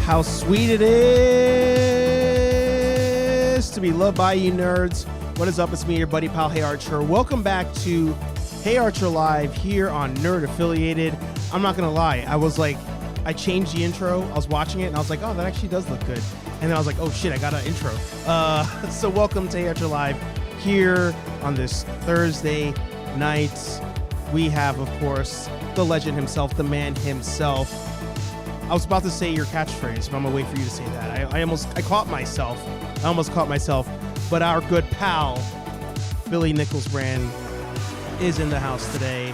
how sweet it is to be loved by you nerds. What is up? It's me, your buddy pal, HeyArcher. Welcome back to HeyArcher Live here on Nerd Affiliated. I'm not gonna lie, I changed the intro. I was watching it and I was like, oh, that actually does look good. And then I was like, oh shit, I got an intro. So welcome to HeyArcher Live here on this Thursday night. We have, of course, the legend himself, the man himself. I was about to say your catchphrase, but I'm gonna wait for you to say that. I almost caught myself. But our good pal, Billy Nichols brand, is in the house today.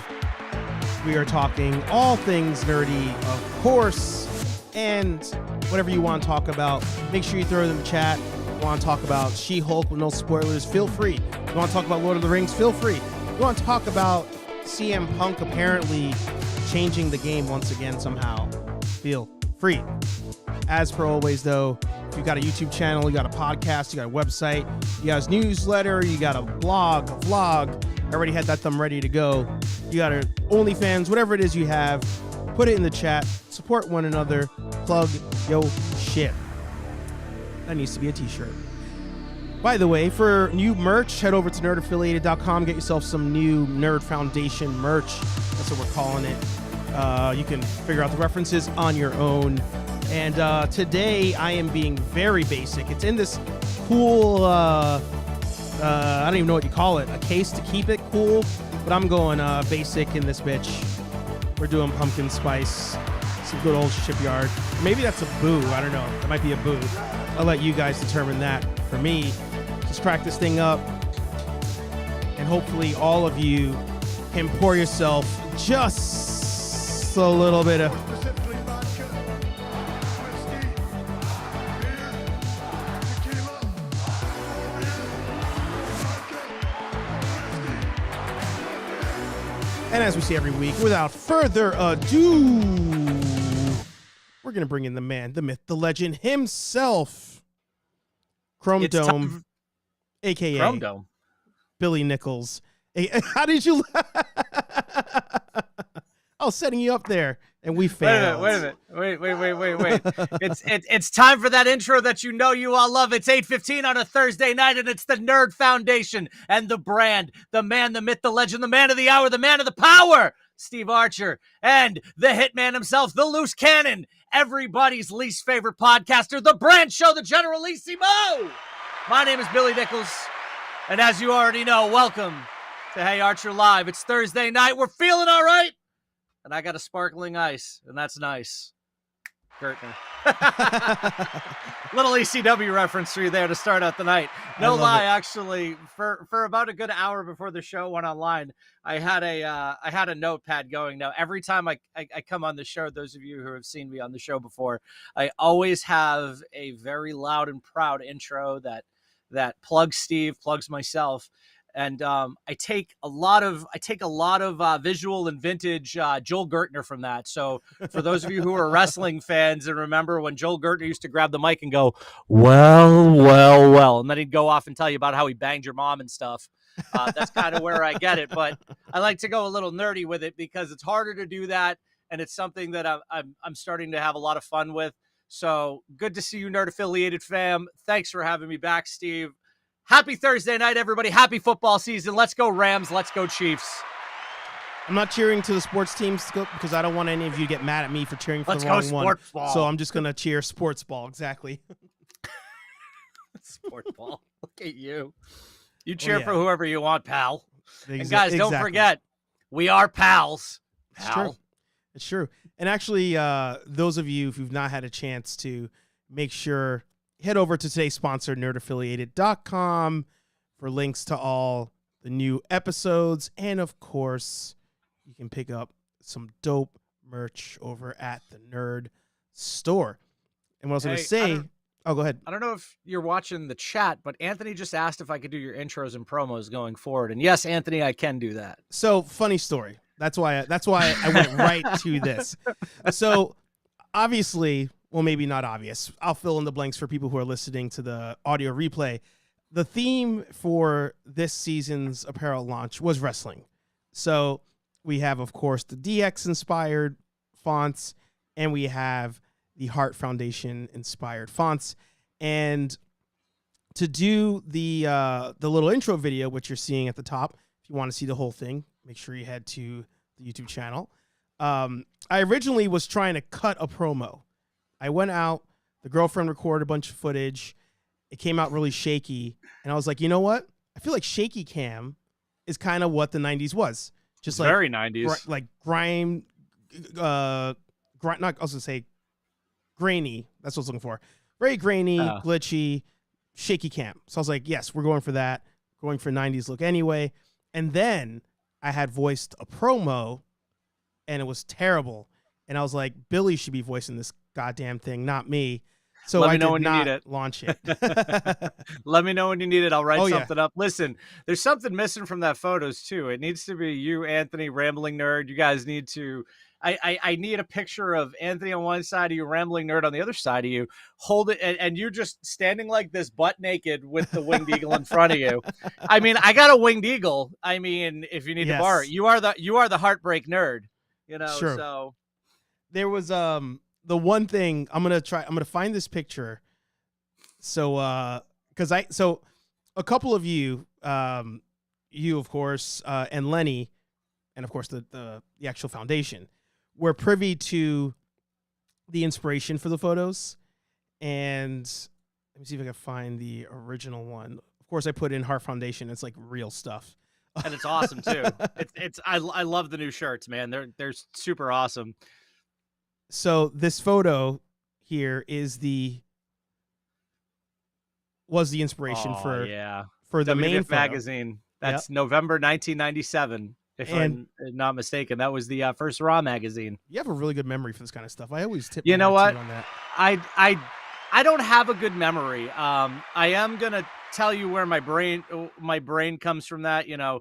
We are talking all things nerdy, of course, and whatever you want to talk about, make sure you throw it in the chat. You want to talk about She-Hulk with no spoilers, feel free. You want to talk about Lord of the Rings, feel free. You want to talk about CM Punk apparently changing the game once again somehow, feel free. As per always, though, if you got a YouTube channel, you got a podcast, you got a website, you got a newsletter, you got a blog, a vlog, I already had that thumb ready to go. You got a OnlyFans, whatever it is you have, put it in the chat, support one another, plug yo shit. That needs to be a t-shirt. By the way, for new merch, head over to nerdaffiliated.com, get yourself some new Nerd Foundation merch. That's what we're calling it. You can figure out the references on your own. And today I am being very basic. It's in this cool, I don't even know what you call it, a case to keep it cool, but I'm going basic in this bitch. We're doing pumpkin spice, some good old Shipyard. Maybe that's a boo, I don't know. It might be a boo. I'll let you guys determine that. For me, just crack this thing up, and hopefully all of you can pour yourself just a little bit of And as we say every week, without further ado, we're going to bring in the man, the myth, the legend himself, Chrome Dome, a.k.a. Chrome Dome. Billy Nichols. How did you... I was setting you up there, and we failed. Wait a minute. It's time for that intro that you know you all love. It's 8:15 on a Thursday night, and it's the Nerd Foundation and the brand, the man, the myth, the legend, the man of the hour, the man of the power, Steve Archer, and the hitman himself, the loose cannon, everybody's least favorite podcaster, the brand show, the Generalissimo. My name is Billy Nichols, and as you already know, welcome to Hey Archer Live. It's Thursday night. We're feeling all right. And I got a sparkling ice, and that's nice. Gertner. Little ECW reference for you there to start out the night. No lie, actually, for about a good hour before the show went online, I had a notepad going. Now, every time I come on the show, those of you who have seen me on the show before, I always have a very loud and proud intro that plugs Steve, plugs myself. And I take a lot of visual and vintage Joel Gertner from that. So for those of you who are wrestling fans and remember when Joel Gertner used to grab the mic and go, well, and then he'd go off and tell you about how he banged your mom and stuff. That's kind of where I get it. But I like to go a little nerdy with it because it's harder to do that, and it's something that I'm starting to have a lot of fun with. So good to see you, Nerd Affiliated fam. Thanks for having me back, Steve. Happy Thursday night, everybody. Happy football season. Let's go Rams. Let's go Chiefs. I'm not cheering to the sports teams because I don't want any of you to get mad at me for cheering for Let's the wrong go one. sports ball. So I'm just going to cheer sports ball. Exactly. Sports ball. Look at you. You cheer for whoever you want, pal. And guys, don't exactly. forget, we are pals. It's true. It's true. And actually, those of you who've not had a chance to make sure, head over to today's sponsor, nerdaffiliated.com, for links to all the new episodes. And, of course, you can pick up some dope merch over at the Nerd Store. And what I was going to say... Oh, go ahead. I don't know if you're watching the chat, but Anthony just asked if I could do your intros and promos going forward. And yes, Anthony, I can do that. So, funny story. That's why I went right to this. So, obviously... Well, maybe not obvious. I'll fill in the blanks for people who are listening to the audio replay. The theme for this season's apparel launch was wrestling. So we have, of course, the DX-inspired fonts, and we have the Heart Foundation inspired fonts. And to do the little intro video, which you're seeing at the top, if you want to see the whole thing, make sure you head to the YouTube channel. I originally was trying to cut a promo. I went out, the girlfriend recorded a bunch of footage. It came out really shaky. And I was like, you know what? I feel like shaky cam is kind of what the 90s was. Just like very 90s. Like grime, not, I was going to say grainy. That's what I was looking for. Very grainy, glitchy, shaky cam. So I was like, yes, we're going for that. Going for 90s look anyway. And then I had voiced a promo and it was terrible. And I was like, Billy should be voicing this goddamn thing, not me. So I did not launch it. Let me know when you need it. I'll write something up. Listen, there's something missing from that photos too. It needs to be you, Anthony, Rambling Nerd. You guys need to, I need a picture of Anthony on one side of you, Rambling Nerd on the other side of you. Hold it, and you're just standing like this, butt naked, with the winged eagle in front of you. I mean, I got a winged eagle. I mean, if you need to borrow it, you are the Heartbreak Nerd. You know, sure. So there was the one thing I'm gonna find this picture. So so a couple of you, you of course, and Lenny, and of course the actual foundation, were privy to the inspiration for the photos. And let me see if I can find the original one. Of course, I put in Heart Foundation. It's like real stuff. And it's awesome too. I love the new shirts, man. They're super awesome. So this photo here was the inspiration for the main photo. Magazine. That's November 1997, if I'm not mistaken. That was the first Raw magazine. You have a really good memory for this kind of stuff. I always tip. You know what? On that. I don't have a good memory. I am gonna tell you where my brain comes from that. You know,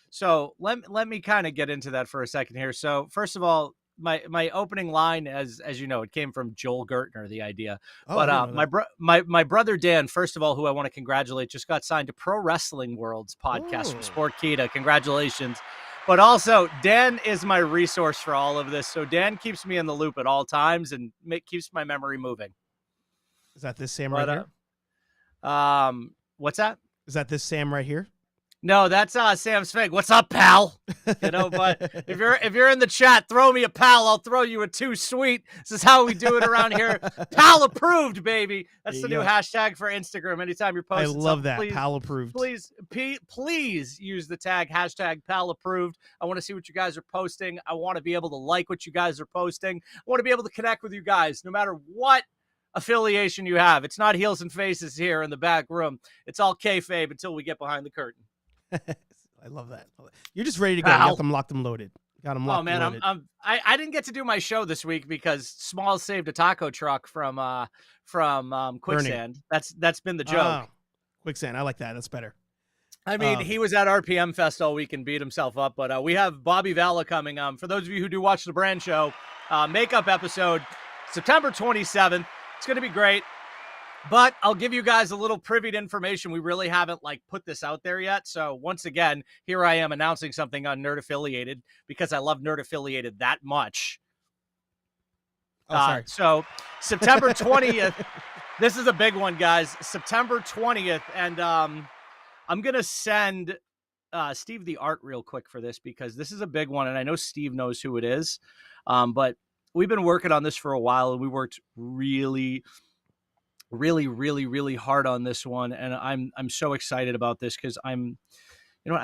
so let me kind of get into that for a second here. So first of all, my opening line, as you know, it came from Joel Gertner, the idea. But my brother Dan, first of all, who I want to congratulate, just got signed to Pro Wrestling World's podcast from Sportkita. Congratulations. But also, Dan is my resource for all of this. So Dan keeps me in the loop at all times and keeps my memory moving. Is that this Sam right here? What's that? Is that this Sam right here? No, that's Sam Svig. What's up, pal? You know, but if you're in the chat, throw me a pal. I'll throw you a too sweet. This is how we do it around here. Pal approved, baby. That's the new hashtag for Instagram. Anytime you're posting, I love that. Pal approved. Please use the tag hashtag pal approved. I want to see what you guys are posting. I want to be able to like what you guys are posting. I want to be able to connect with you guys, no matter what affiliation you have. It's not heels and faces here in the back room. It's all kayfabe until we get behind the curtain. I love that. You're just ready to go. You got them locked and loaded. Got them locked and loaded. I didn't get to do my show this week because Smalls saved a taco truck from quicksand. That's been the joke. Quicksand. I like that. That's better. I mean, he was at RPM Fest all week and beat himself up, but we have Bobby Valla coming. For those of you who do watch the brand show, makeup episode, September 27th. It's going to be great. But I'll give you guys a little privied information. We really haven't put this out there yet. So once again, here I am announcing something on Nerd Affiliated because I love Nerd Affiliated that much. So September 20th, this is a big one, guys. September 20th. And I'm going to send Steve the art real quick for this because this is a big one. And I know Steve knows who it is. But we've been working on this for a while and we worked really hard on this one, and I'm so excited about this because I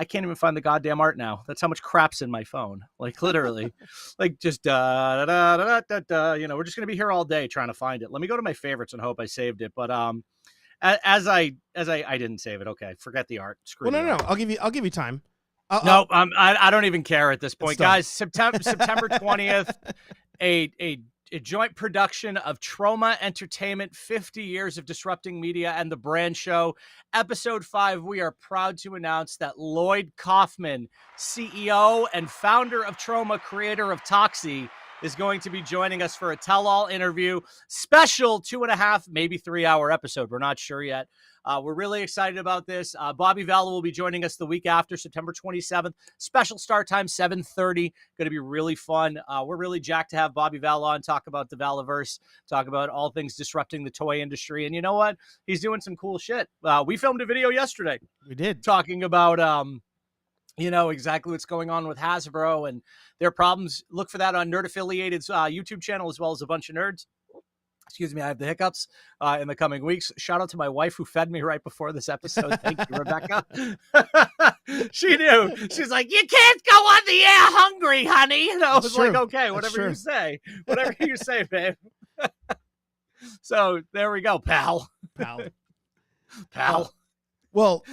can't even find the goddamn art now. That's how much crap's in my phone, literally, just da da da da da. You know, we're just gonna be here all day trying to find it. Let me go to my favorites and hope I saved it. But as I didn't save it. Okay, forget the art. Screw. Well, no, I'll give you time. I don't even care at this point, guys. September 20th, a joint production of Trauma Entertainment, 50 Years of Disrupting Media and the Brand Show. Episode 5, we are proud to announce that Lloyd Kaufman, CEO and founder of Trauma, creator of Toxie, is going to be joining us for a tell-all interview, special 2.5, maybe 3-hour episode. We're not sure yet. We're really excited about this. Bobby Valla will be joining us the week after, September 27th. Special start time, 7:30. Going to be really fun. We're really jacked to have Bobby Valla on, talk about the Valaverse, talk about all things disrupting the toy industry. And you know what? He's doing some cool shit. We filmed a video yesterday. We did. Talking about, exactly what's going on with Hasbro and their problems. Look for that on Nerd Affiliated's YouTube channel, as well as a bunch of nerds. Excuse me, I have the hiccups in the coming weeks. Shout out to my wife who fed me right before this episode. Thank you, Rebecca. She knew. She's like, you can't go on the air hungry, honey. And I was like, okay, whatever you say. Whatever you say, babe. So there we go, pal. Well,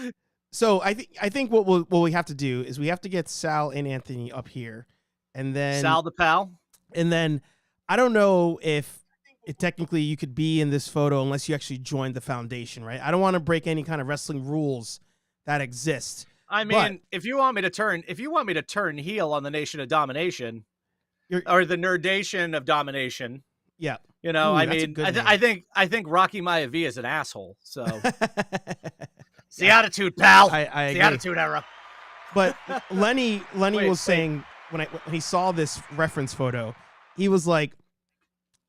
so I think what we have to do is we have to get Sal and Anthony up here, and then Sal the pal. And then I don't know if technically you could be in this photo unless you actually joined the foundation, right? I don't want to break any kind of wrestling rules that exist. I mean, if you want me to turn heel on the Nation of Domination, or the Nerdation of Domination, yeah, I think Rocky Maivia is an asshole. So it's the attitude, pal. I the attitude era. But Lenny was saying when he saw this reference photo, he was like,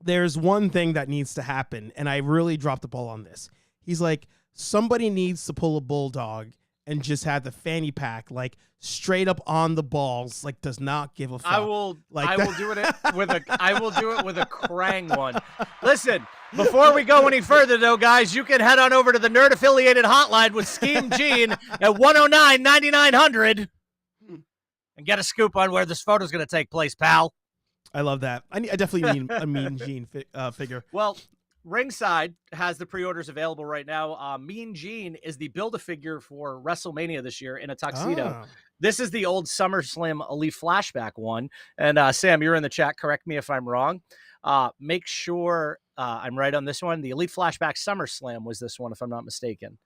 there's one thing that needs to happen, and I really dropped the ball on this. He's like, somebody needs to pull a bulldog and just have the fanny pack like straight up on the balls, like does not give a fuck. I will do it with a Krang one. Listen, before we go any further though, guys, you can head on over to the Nerd Affiliated hotline with Scheme Gene at 109-9900 and get a scoop on where this photo is going to take place, pal. I love that. I definitely need a Mean Gene figure. Well, Ringside has the pre-orders available right now. Mean Gene is the Build-A-Figure for WrestleMania this year in a tuxedo. This is the old SummerSlam Elite Flashback one. And Sam, you're in the chat. Correct me if I'm wrong. Make sure I'm right on this one. The Elite Flashback SummerSlam was this one, if I'm not mistaken.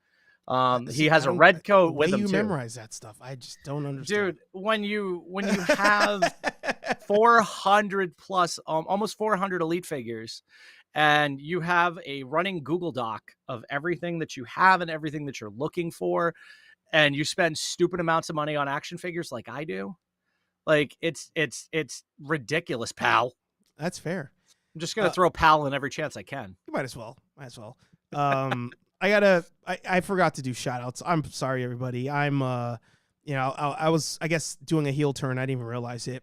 He has a red coat with him too. You memorize that stuff. I just don't understand. Dude, when you have 400 plus, almost 400 Elite figures, and you have a running Google Doc of everything that you have and everything that you're looking for, and you spend stupid amounts of money on action figures like I do, like it's ridiculous, pal. That's fair. I'm just gonna throw pal in every chance I can. You might as well. I forgot to do shout outs. I'm sorry, everybody. I was, I guess, doing a heel turn. I didn't even realize it.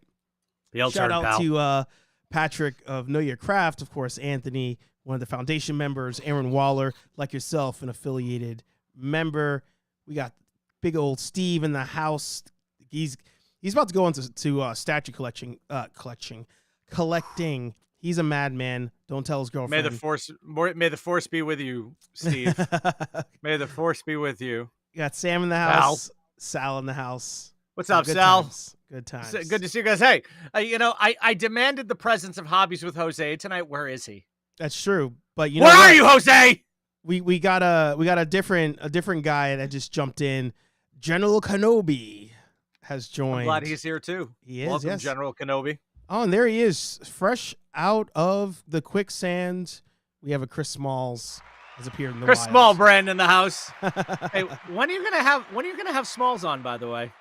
Shout out to Patrick of Know Your Craft, of course, Anthony, one of the foundation members, Aaron Waller, like yourself, an affiliated member. We got big old Steve in the house. He's about to go into statue collecting. He's a madman. Don't tell his girlfriend. May the force be with you, Steve. May the force be with you. You got Sam in the house, Sal in the house. What's up, Sal? Good times. Good to see you guys. Hey, I demanded the presence of Hobbies with Jose tonight. Where is he? That's true, but where are you, Jose? We got a different guy that just jumped in. General Kenobi has joined. I'm glad he's here too. He is. Welcome, yes. General Kenobi. Oh, and there he is, fresh out of the quicksand. We have a Chris Smalls has appeared in the Chris wild. Small brand in the house. Hey, when are you gonna have Smalls on, by the way?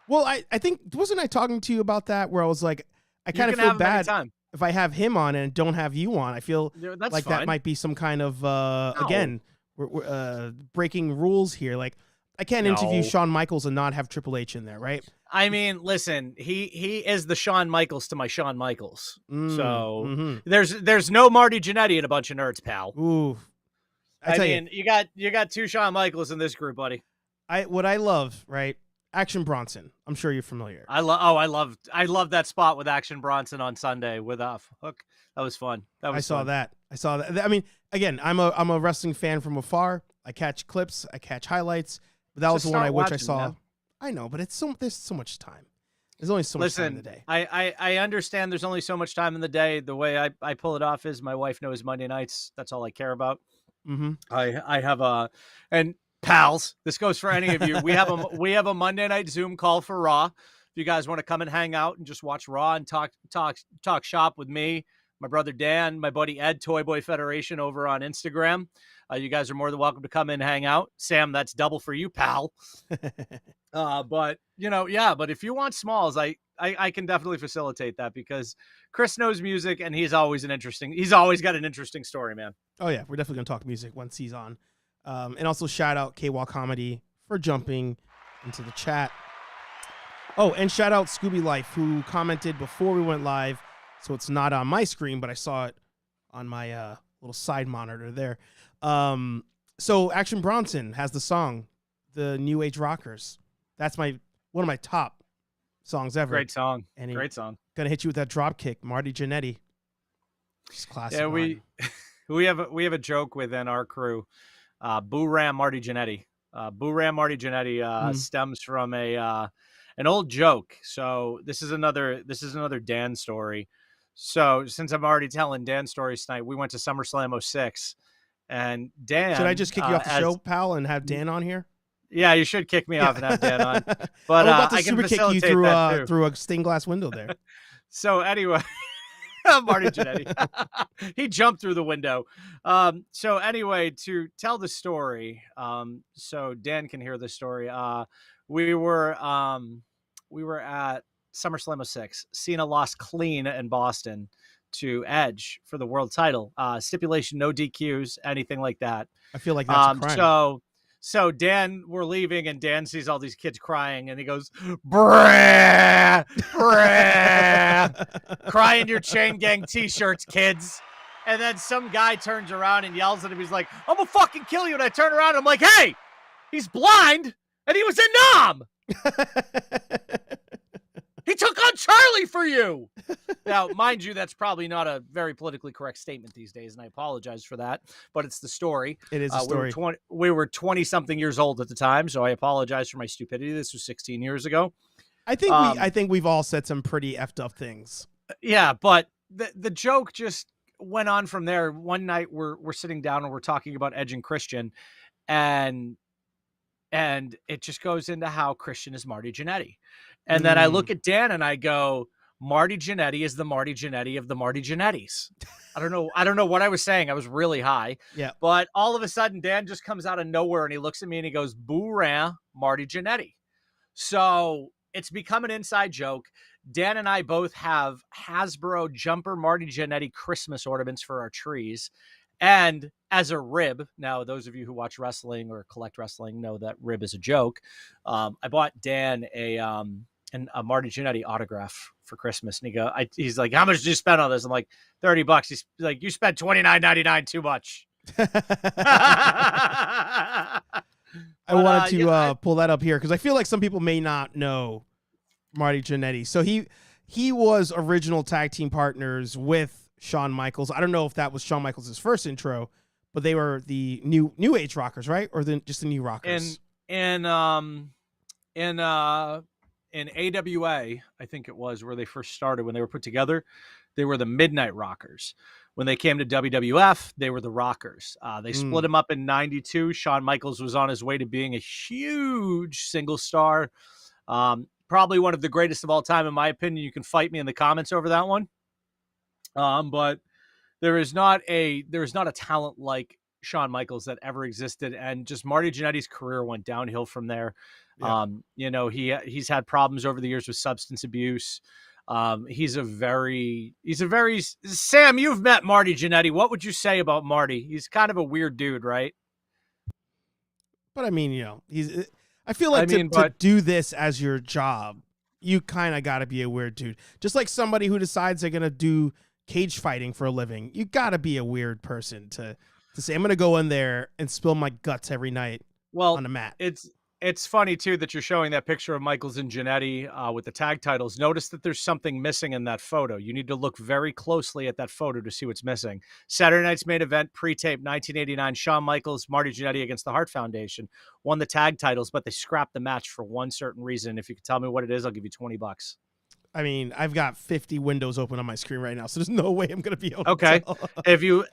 Well, I think wasn't I talking to you about that where I was like, I kind of feel bad if I have him on and don't have you on. I feel like fine. that might be some kind of again, we're breaking rules here. Like I can't interview Shawn Michaels and not have Triple H in there, right? I mean, listen, he is the Shawn Michaels to my Shawn Michaels. So there's no Marty Jannetty in a bunch of nerds, pal. Ooh, I mean, you got two Shawn Michaels in this group, buddy. What I love, right? Action Bronson. I'm sure you're familiar. I love that spot with Action Bronson on Sunday with Hook. That was fun. I saw that. I mean, again, I'm a wrestling fan from afar. I catch clips, I catch highlights. But that was the one I saw. Man. I know, but there's so much time. There's only so much time in the day. I understand there's only so much time in the day. The way I pull it off is my wife knows Monday nights. That's all I care about. Mm-hmm. I have and pals, this goes for any of you. We have a Monday night Zoom call for Raw. If you guys want to come and hang out and just watch Raw and talk shop with me, my brother Dan, my buddy Ed, Toy Boy Federation over on Instagram, you guys are more than welcome to come in and hang out. Sam, that's double for you, pal. But but if you want smalls, I can definitely facilitate that because Chris knows music and he's always got an interesting story, man. Oh yeah, we're definitely gonna talk music once he's on. And also shout out KWAL Comedy for jumping into the chat. Oh, and shout out Scooby Life, who commented before we went live, so it's not on my screen, but I saw it on my little side monitor there. So Action Bronson has the song, The New Age Rockers. That's one of my top songs ever. Great song. And Great song. Gonna hit you with that drop kick, Marty Jannetty. Just classic. Yeah, we have a joke within our crew. Boo Ram Marty Jannetty. Boo Ram Marty Jannetty stems from an old joke. So this is another Dan story. So since I'm already telling Dan stories tonight, we went to SummerSlam 06, and Dan. Should I just kick you off the show, pal, and have Dan on here? Yeah, you should kick me off and have Dan on. But I'm about to I can super kick you through a stained glass window there. So anyway, Marty Jannetty, he jumped through the window. So anyway, to tell the story, so Dan can hear the story. We were at SummerSlam 06. Cena lost clean in Boston to Edge for the world title. Stipulation, no DQs, anything like that. I feel like that's a crime. So Dan, we're leaving, and Dan sees all these kids crying, and he goes, brah, brah, crying your Chain Gang t-shirts, kids. And then some guy turns around and yells at him. He's like, I'm gonna fucking kill you. And I turn around and I'm like, hey, he's blind, and he was in Nam. He took on Charlie for you. Now, mind you, that's probably not a very politically correct statement these days, and I apologize for that, but it's the story. It is a story. We were 20-something years old at the time, so I apologize for my stupidity. This was 16 years ago. I think we've all said some pretty effed up things. Yeah, but the joke just went on from there. One night we're sitting down and we're talking about Edge and Christian, and it just goes into how Christian is Marty Jannetty. And then I look at Dan and I go, Marty Jannetty is the Marty Jannetty of the Marty Jannetties. I don't know what I was saying. I was really high. Yeah. But all of a sudden, Dan just comes out of nowhere and he looks at me and he goes, Boo Ram Marty Jannetty. So it's become an inside joke. Dan and I both have Hasbro Jumper Marty Jannetty Christmas ornaments for our trees. And as a rib, now those of you who watch wrestling or collect wrestling know that rib is a joke. I bought Dan a Marty Jannetty autograph for Christmas, and he's like, "How much did you spend on this?" I'm like, $30. He's like, "You spent $29.99 too much." I wanted to pull that up here because I feel like some people may not know Marty Jannetty. So he was original tag team partners with Shawn Michaels. I don't know if that was Shawn Michaels' first intro, but they were the new age rockers, right? Or just the new rockers? In AWA, I think it was where they first started when they were put together. They were the Midnight Rockers. When they came to WWF, they were the Rockers. They split them up in '92. Shawn Michaels was on his way to being a huge single star. Probably one of the greatest of all time, in my opinion. You can fight me in the comments over that one. But there is not a talent like Shawn Michaels that ever existed. And just Marty Jannetty's career went downhill from there. Yeah. He's had problems over the years with substance abuse. He's a very Sam, you've met Marty Jannetty. What would you say about Marty? He's kind of a weird dude, right? But I mean, I feel like to do this as your job, you kind of got to be a weird dude. Just like somebody who decides they're going to do cage fighting for a living. You got to be a weird person to say, I'm going to go in there and spill my guts every night on a mat. It's funny, too, that you're showing that picture of Michaels and Jannetty with the tag titles. Notice that there's something missing in that photo. You need to look very closely at that photo to see what's missing. Saturday night's main event, pre-tape, 1989, Shawn Michaels, Marty Jannetty against the Hart Foundation. Won the tag titles, but they scrapped the match for one certain reason. If you can tell me what it is, I'll give you $20. I mean, I've got 50 windows open on my screen right now, so there's no way I'm going to be able to tell. If you,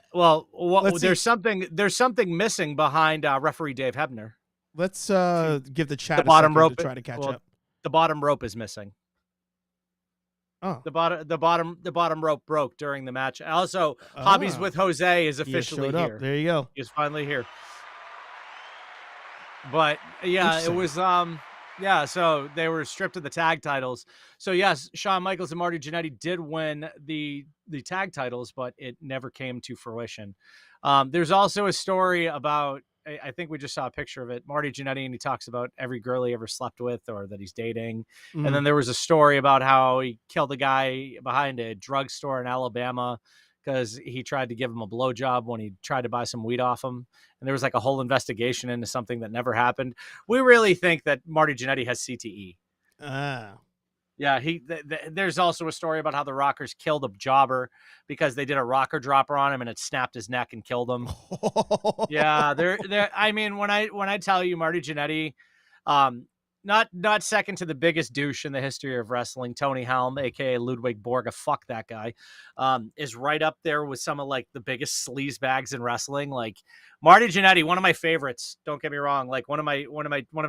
there's something missing behind referee Dave Hebner. Let's give the chat a second to try to catch up. The bottom rope is missing. Oh. The bottom rope broke during the match. Also, Hobbies Oh. with Jose is He just officially showed up. here. There you go. He's finally here. But yeah, it Interesting. was yeah, so they were stripped of the tag titles. So yes, Shawn Michaels and Marty Jannetty did win the tag titles, but it never came to fruition. There's also a story about, I think we just saw a picture of it, Marty Jannetty, and he talks about every girl he ever slept with or that he's dating. And then there was a story about how he killed a guy behind a drugstore in Alabama because he tried to give him a blowjob when he tried to buy some weed off him. And there was like a whole investigation into something that never happened. We really think that Marty Jannetty has CTE. Ah. Yeah, there's also a story about how the Rockers killed a jobber because they did a rocker dropper on him and it snapped his neck and killed him. Yeah, I mean, when I tell you Marty Jannetty, not second to the biggest douche in the history of wrestling, Tony Helm, aka Ludwig Borga, fuck that guy, is right up there with some of like the biggest sleaze bags in wrestling. Like Marty Jannetty, one of my favorites. Don't get me wrong, like one of my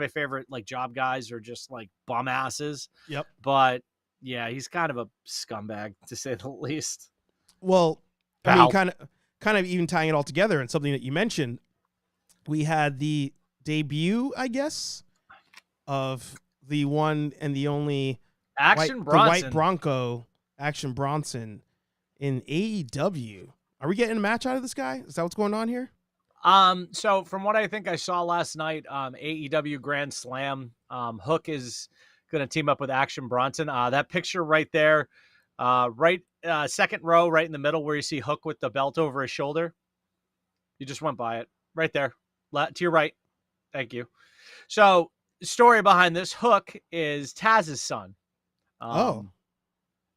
favorite like job guys or just like bum asses. Yep. But yeah, he's kind of a scumbag to say the least. Well, I Pal. mean, kind of even tying it all together and something that you mentioned, we had the debut, I guess, of the one and the only Action the Bronson. White Bronco, Action Bronson, in AEW. Are we getting a match out of this guy? Is that what's going on here? So from what I think I saw last night, AEW Grand Slam, Hook is going to team up with Action Bronson. That picture right there, second row, right in the middle where you see Hook with the belt over his shoulder. You just went by it right there, to your right. Thank you. So story behind this, Hook is Taz's son.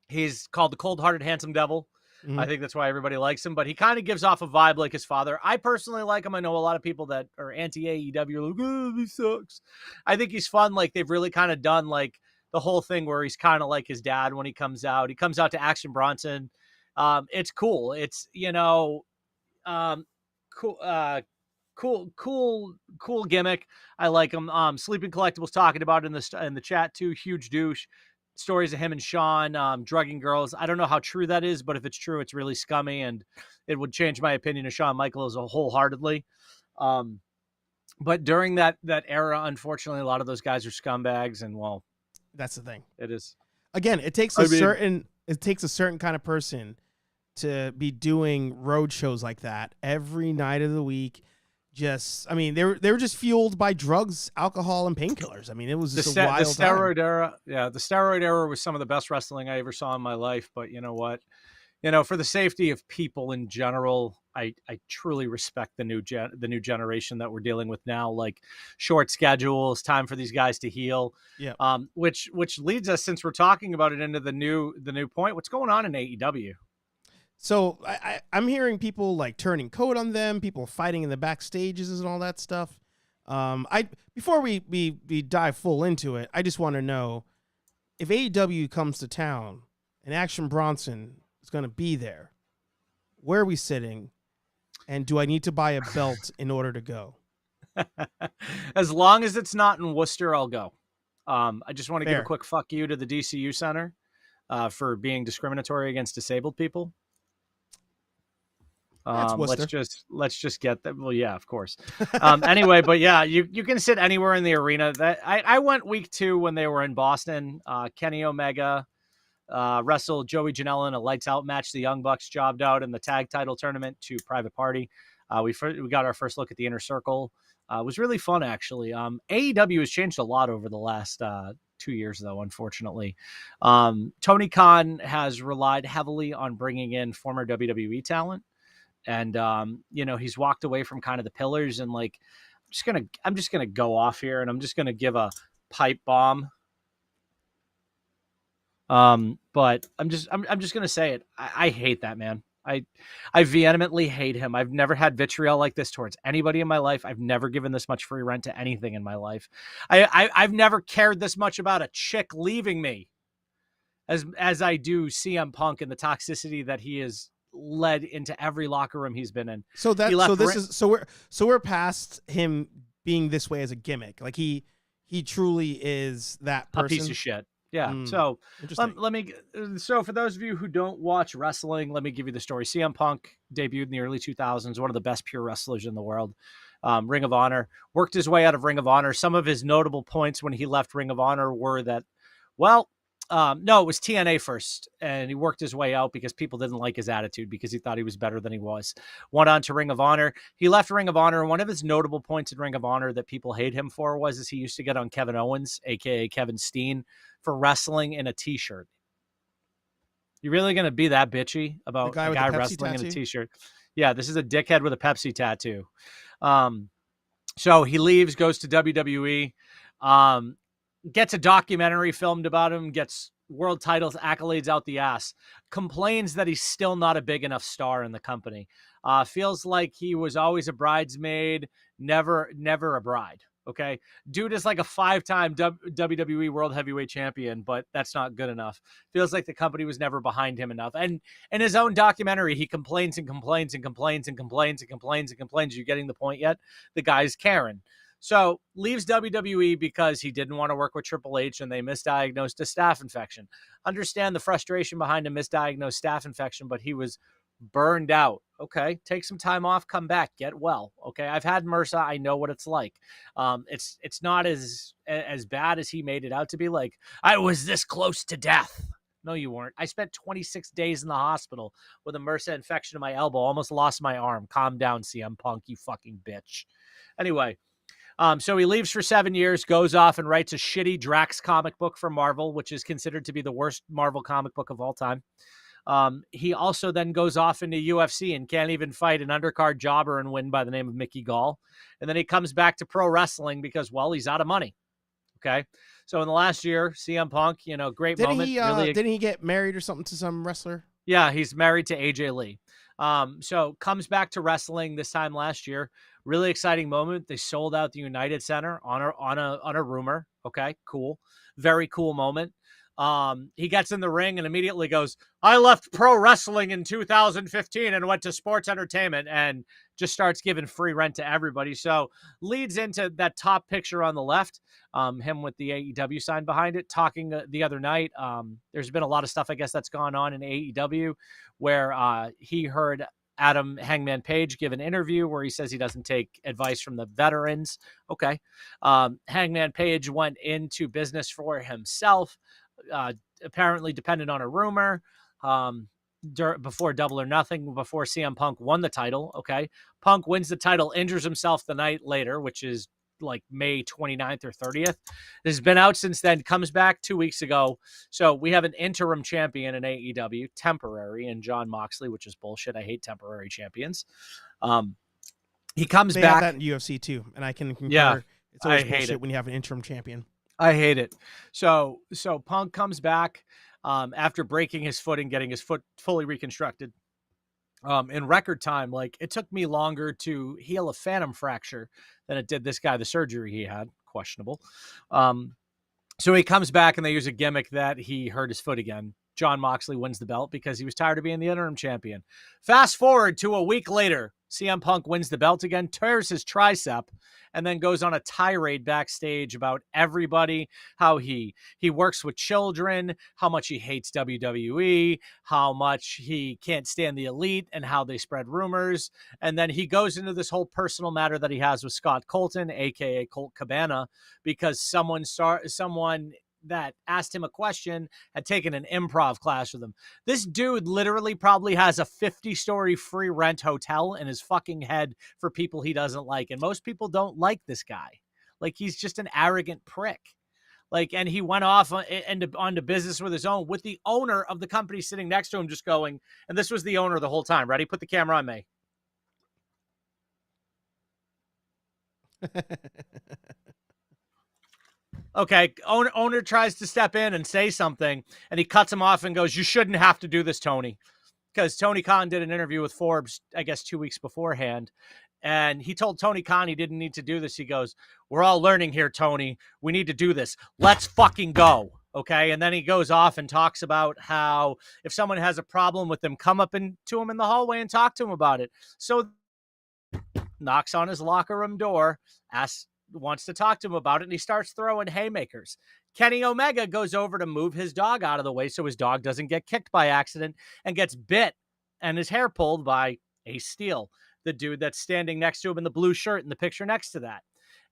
He's called the Cold-Hearted Handsome Devil. Mhm. I think that's why everybody likes him, but he kind of gives off a vibe like his father. I personally like him. I know a lot of people that are anti-AEW are like, oh, he sucks. I think he's fun. Like they've really kind of done like the whole thing where he's kind of like his dad when he comes out. He comes out to Action Bronson. It's cool. It's, cool gimmick. I like him. Sleeping Collectibles talking about it in the chat too. Huge douche. Stories of him and Sean drugging girls. I don't know how true that is, but if it's true, it's really scummy, and it would change my opinion of Shawn Michaels wholeheartedly. But during that era, unfortunately, a lot of those guys are scumbags, and well, that's the thing. It is. Again, it takes a certain kind of person to be doing road shows like that every night of the week. I mean, they were just fueled by drugs, alcohol, and painkillers. I mean, it was just a wild the steroid time. era. Yeah, the steroid era was some of the best wrestling I ever saw in my life. But you know what? For the safety of people in general, I truly respect the new generation that we're dealing with now. Like short schedules, time for these guys to heal. Yeah. Which leads us, since we're talking about it, into the new point. What's going on in AEW? So I'm hearing people like turning code on them, people fighting in the backstages and all that stuff. Before we dive full into it, I just want to know if AEW comes to town and Action Bronson is going to be there, where are we sitting? And do I need to buy a belt in order to go? As long as it's not in Worcester, I'll go. I just want to give Fair. a quick fuck you to the DCU Center for being discriminatory against disabled people. Let's just get that. Well, yeah, of course. Anyway, but yeah, you can sit anywhere in the arena. That I went week 2 when they were in Boston. Kenny Omega wrestled Joey Janela in a lights out match. The Young Bucks jobbed out in the tag title tournament to Private Party. We got our first look at the Inner Circle. It was really fun, actually. AEW has changed a lot over the last 2 years, though, unfortunately. Tony Khan has relied heavily on bringing in former WWE talent. And, he's walked away from kind of the pillars, and like, I'm just going to go off here, and I'm just going to give a pipe bomb. But I'm just going to say it. I hate that man. I vehemently hate him. I've never had vitriol like this towards anybody in my life. I've never given this much free rent to anything in my life. I've never cared this much about a chick leaving me as I do CM Punk and the toxicity that he is led into every locker room he's been in. We're past him being this way as a gimmick. Like he truly is that person. A piece of shit. Yeah. So Interesting. so for those of you who don't watch wrestling, let me give you the story. CM Punk debuted in the early 2000s, one of the best pure wrestlers in the world. Ring of Honor, worked his way out of Ring of Honor. Some of his notable points when he left Ring of Honor were that, no, it was TNA first, and he worked his way out because people didn't like his attitude because he thought he was better than he was. Went on to Ring of Honor. He left Ring of Honor. One of his notable points in Ring of Honor that people hate him for was he used to get on Kevin Owens, aka Kevin Steen, for wrestling in a t-shirt. You really going to be that bitchy about a guy wrestling in a t-shirt? Yeah, this is a dickhead with a Pepsi tattoo. So he leaves, goes to WWE, gets a documentary filmed about him, gets world titles, accolades out the ass, complains that he's still not a big enough star in the company. Feels like he was always a bridesmaid, never a bride. Okay. Dude is like a 5-time WWE World Heavyweight Champion, but that's not good enough. Feels like the company was never behind him enough. And in his own documentary, he complains and complains and complains and complains and complains and complains. You getting the point yet? The guy's Karen. So leaves WWE because he didn't want to work with Triple H and they misdiagnosed a staph infection. Understand the frustration behind a misdiagnosed staph infection, but he was burned out. Okay, take some time off, come back, get well. Okay, I've had MRSA. I know what it's like. It's not as bad as he made it out to be. Like, I was this close to death. No, you weren't. I spent 26 days in the hospital with a MRSA infection in my elbow. Almost lost my arm. Calm down, CM Punk, you fucking bitch. Anyway, so he leaves for 7 years, goes off and writes a shitty Drax comic book for Marvel, which is considered to be the worst Marvel comic book of all time. He also then goes off into UFC and can't even fight an undercard jobber and win by the name of Mickey Gall. And then he comes back to pro wrestling because, well, he's out of money. Okay. So in the last year, CM Punk, great moment. Didn't he get married or something to some wrestler? Yeah, he's married to AJ Lee. So comes back to wrestling this time last year. Really exciting moment. They sold out the United Center on a rumor. Okay, cool. Very cool moment. He gets in the ring and immediately goes, I left pro wrestling in 2015 and went to sports entertainment, and just starts giving free rent to everybody. So leads into that top picture on the left, him with the AEW sign behind it, talking the other night. There's been a lot of stuff, I guess, that's gone on in AEW where he heard Adam Hangman Page give an interview where he says he doesn't take advice from the veterans. Okay. Hangman Page went into business for himself, apparently dependent on a rumor, before Double or Nothing, before CM Punk won the title. Okay. Punk wins the title, injures himself the night later, which is like May 29th or 30th. Has been out since then, comes back 2 weeks ago. So we have an interim champion in AEW, temporary, and John Moxley, which is bullshit. I hate temporary champions. He comes they back. Have that in UFC too, and I can concur. Yeah, it's always bullshit when you have an interim champion. I hate it. So Punk comes back after breaking his foot and getting his foot fully reconstructed in record time. Like, it took me longer to heal a phantom fracture than it did this guy, the surgery he had. Questionable. So he comes back and they use a gimmick that he hurt his foot again. John Moxley wins the belt because he was tired of being the interim champion. Fast forward to a week later, CM Punk wins the belt again, tears his tricep, and then goes on a tirade backstage about everybody, how he works with children, how much he hates WWE, how much he can't stand the Elite, and how they spread rumors. And then he goes into this whole personal matter that he has with Scott Colton, aka Colt Cabana, because someone that asked him a question had taken an improv class with him. This dude literally probably has a 50-story free rent hotel in his fucking head for people he doesn't like. And most people don't like this guy. Like, he's just an arrogant prick. Like, and he went off onto business with his own, with the owner of the company sitting next to him, just going, and this was the owner the whole time. Ready? Put the camera on me. Okay, owner tries to step in and say something, and he cuts him off and goes, you shouldn't have to do this, Tony. Because Tony Khan did an interview with Forbes, I guess 2 weeks beforehand, and he told Tony Khan he didn't need to do this. He goes, we're all learning here, Tony. We need to do this. Let's fucking go. Okay, and then he goes off and talks about how if someone has a problem with them, come up to him in the hallway and talk to him about it. So knocks on his locker room door, wants to talk to him about it, and he starts throwing haymakers. Kenny Omega goes over to move his dog out of the way so his dog doesn't get kicked by accident and gets bit and his hair pulled by Ace Steel, the dude that's standing next to him in the blue shirt in the picture next to that.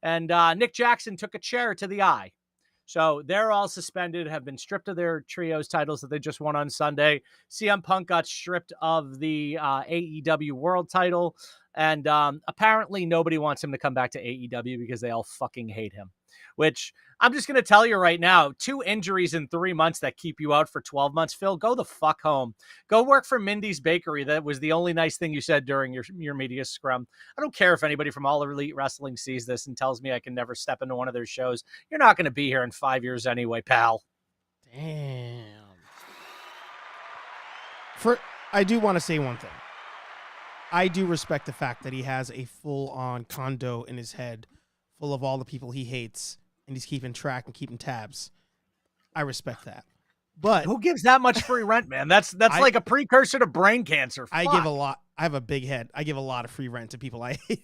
And Nick Jackson took a chair to the eye. So they're all suspended, have been stripped of their trios titles that they just won on Sunday. CM Punk got stripped of the AEW World title. And apparently nobody wants him to come back to AEW because they all fucking hate him. Which I'm just going to tell you right now, 2 injuries in 3 months that keep you out for 12 months, Phil, go the fuck home. Go work for Mindy's Bakery. That was the only nice thing you said during your media scrum. I don't care if anybody from All Elite Wrestling sees this and tells me I can never step into one of their shows. You're not going to be here in 5 years anyway, pal. Damn. I do want to say one thing. I do respect the fact that he has a full-on condo in his head full of all the people he hates, and he's keeping track and keeping tabs. I respect that. But who gives that much free rent, man? That's like a precursor to brain cancer. Fuck. I give a lot. I have a big head. I give a lot of free rent to people I hate.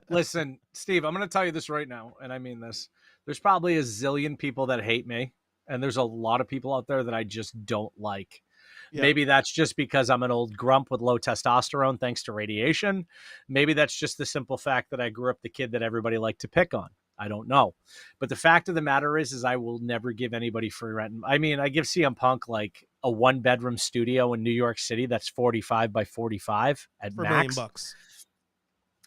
Listen, Steve, I'm going to tell you this right now, and I mean this. There's probably a zillion people that hate me, and there's a lot of people out there that I just don't like. Yeah. Maybe that's just because I'm an old grump with low testosterone thanks to radiation. Maybe that's just the simple fact that I grew up the kid that everybody liked to pick on. I don't know. But the fact of the matter is I will never give anybody free rent. I mean, I give CM Punk like a 1-bedroom studio in New York City that's 45 by 45 at for max. $1 million.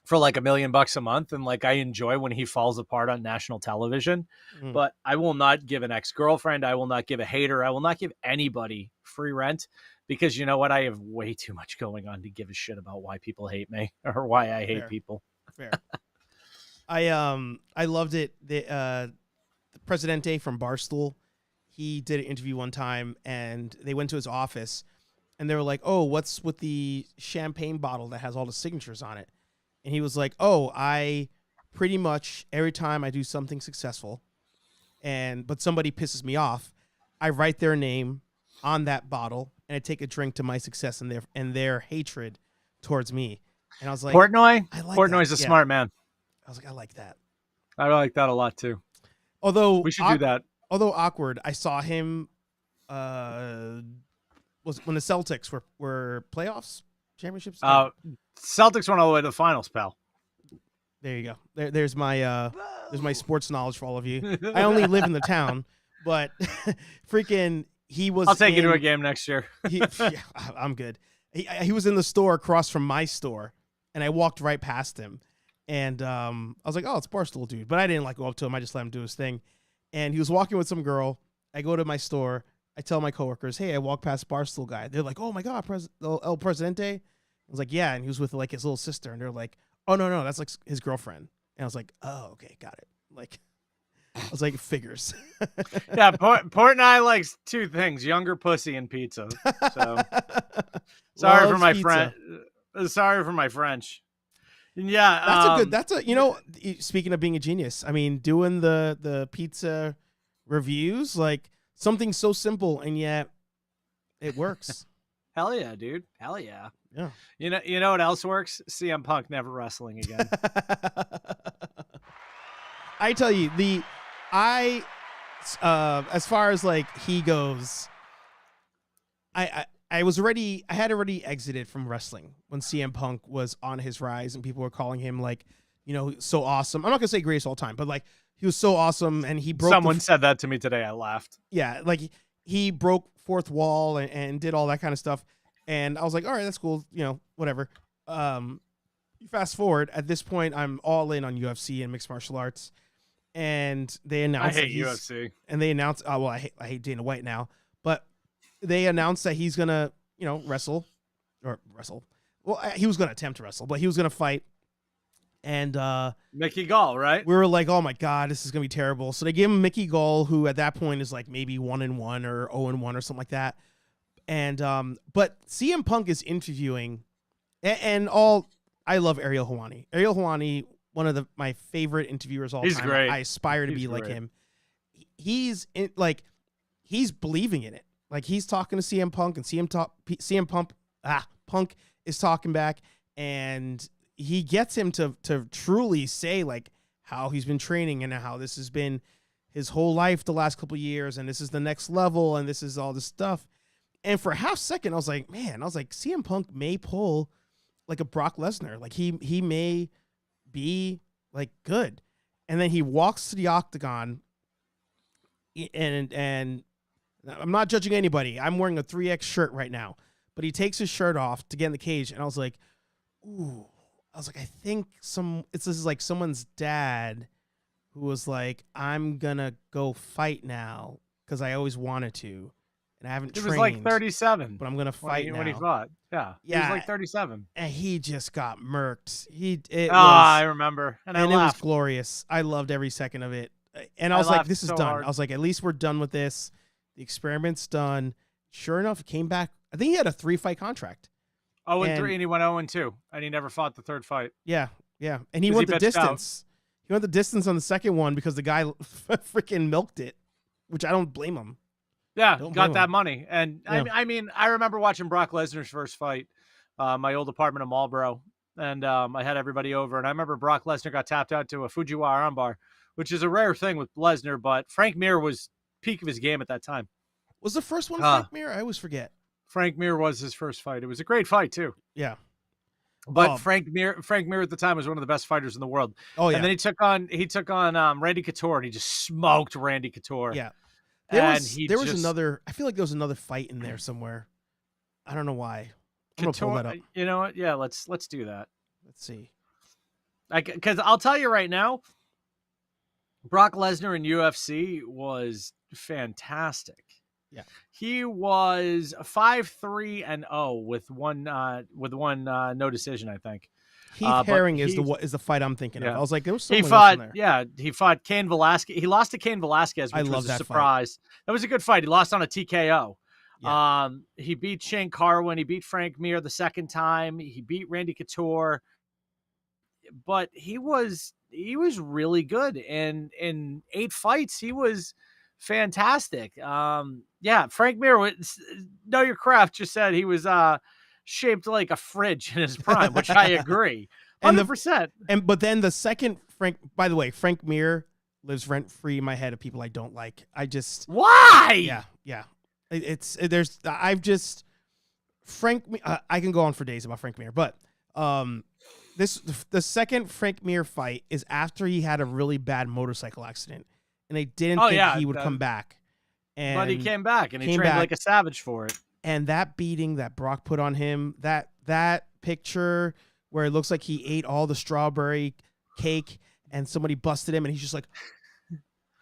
For like $1 million a month. And like, I enjoy when he falls apart on national television, but I will not give an ex-girlfriend. I will not give a hater. I will not give anybody free rent because you know what? I have way too much going on to give a shit about why people hate me or why I hate people. Fair. I loved it. The Presidente from Barstool, he did an interview one time and they went to his office and they were like, "Oh, what's with the champagne bottle that has all the signatures on it?" And he was like, "Oh, I pretty much every time I do something successful but somebody pisses me off, I write their name on that bottle and I take a drink to my success and their hatred towards me." And I was like, Portnoy? Like Portnoy's a smart man. I was like, I like that. I like that a lot too. Although we should do that. Although awkward, I saw him was when the Celtics were playoffs, championships. Celtics went all the way to the finals, pal. There you go. There's my sports knowledge for all of you. I only live in the town, but freaking he was. I'll take you to a game next year. I'm good. He was in the store across from my store, and I walked right past him. And I was like, "Oh, it's Barstool, dude." But I didn't like go up to him. I just let him do his thing. And he was walking with some girl. I go to my store. I tell my coworkers, "Hey, I walked past Barstool guy." They're like, "Oh my god, El Presidente." I was like, "Yeah," and he was with like his little sister. And they're like, "Oh no, that's like his girlfriend." And I was like, "Oh, okay, got it." Like, I was like, "Figures." Yeah, Port and I likes 2 things: younger pussy and pizza. So sorry for my friend. Sorry for my French. Yeah, that's speaking of being a genius, I mean, doing the pizza reviews, like something so simple and yet it works. Hell yeah, dude. Hell yeah. Yeah. You know what else works? CM Punk never wrestling again. I tell you, as far as like he goes, I had already exited from wrestling when CM Punk was on his rise and people were calling him like, so awesome. I'm not gonna say greatest all time, but like he was so awesome and he broke. Someone said that to me today. I laughed. Yeah, like he broke fourth wall and did all that kind of stuff. And I was like, all right, that's cool. Whatever. Fast forward at this point, I'm all in on UFC and mixed martial arts. And they announced I hate UFC. And they announced, I hate Dana White now, but they announced that he's gonna, wrestle. Well, he was gonna attempt to wrestle, but he was gonna fight. And Mickey Gall, right? We were like, oh my god, this is gonna be terrible. So they gave him Mickey Gall, who at that point is like maybe 1-1 or 0-1 or something like that. And but CM Punk is interviewing, and I love Ariel Helwani. Ariel Helwani, one of my favorite interviewers all time. He's great. I aspire to be like him. He's believing in it. Like he's talking to CM Punk, and Punk is talking back, and he gets him to truly say like how he's been training and how this has been his whole life the last couple of years, and this is the next level, and this is all this stuff. And for a half second, I was like, CM Punk may pull like a Brock Lesnar. Like he may be like good. And then he walks to the octagon, and I'm not judging anybody. I'm wearing a 3X shirt right now, but he takes his shirt off to get in the cage, and I was like, ooh. I was like, I think this is like someone's dad who was like, I'm gonna go fight now because I always wanted to, and I haven't trained. He was like 37, but I'm gonna fight now. When he fought. Yeah, he was like 37, and he just got murked. I remember, and it was glorious. I loved every second of it, and I was like, this is done. Hard. I was like, at least we're done with this. The experiment's done. Sure enough, it came back. I think he had a 3-fight contract. 0-3, and he went 0-2, and he never fought the third fight. Yeah, and he went the distance. He went the distance on the second one because the guy freaking milked it, which I don't blame him. Yeah, got that money. And yeah. I mean, I remember watching Brock Lesnar's first fight, my old apartment in Marlboro, and I had everybody over, and I remember Brock Lesnar got tapped out to a Fujiwara armbar, which is a rare thing with Lesnar, but Frank Mir was peak of his game at that time. Was the first one Frank Mir? I always forget. Frank Mir was his first fight. It was a great fight too. Yeah. But Frank Mir at the time was one of the best fighters in the world. Oh yeah. And then he took on Randy Couture, and he just smoked Randy Couture. Yeah. There was another. I feel like there was another fight in there somewhere. I don't know why. I'm gonna pull that up. You know what? Yeah, let's do that. Let's see. Because I'll tell you right now, Brock Lesnar in UFC was fantastic. Yeah, he was 5-3-0 with one no decision, I think. Heath Herring is the fight I'm thinking of. I was like, there was someone else in there. Yeah, he fought Cain Velasquez. He lost to Cain Velasquez, which was a surprise. That was a good fight. He lost on a TKO. Yeah. He beat Shane Carwin. He beat Frank Mir the second time. He beat Randy Couture. But he was really good. And in 8 fights, he was fantastic. Frank Mir, Know Your Craft just said he was shaped like a fridge in his prime, which I agree 100%. But then the second by the way, Frank Mir lives rent free in my head of people I don't like. Why? Yeah. I can go on for days about Frank Mir, but the second Frank Mir fight is after he had a really bad motorcycle accident, and they didn't think he would come back. But he came back, and he trained like a savage for it. And that beating that Brock put on him, that picture where it looks like he ate all the strawberry cake, and somebody busted him, and he's just like,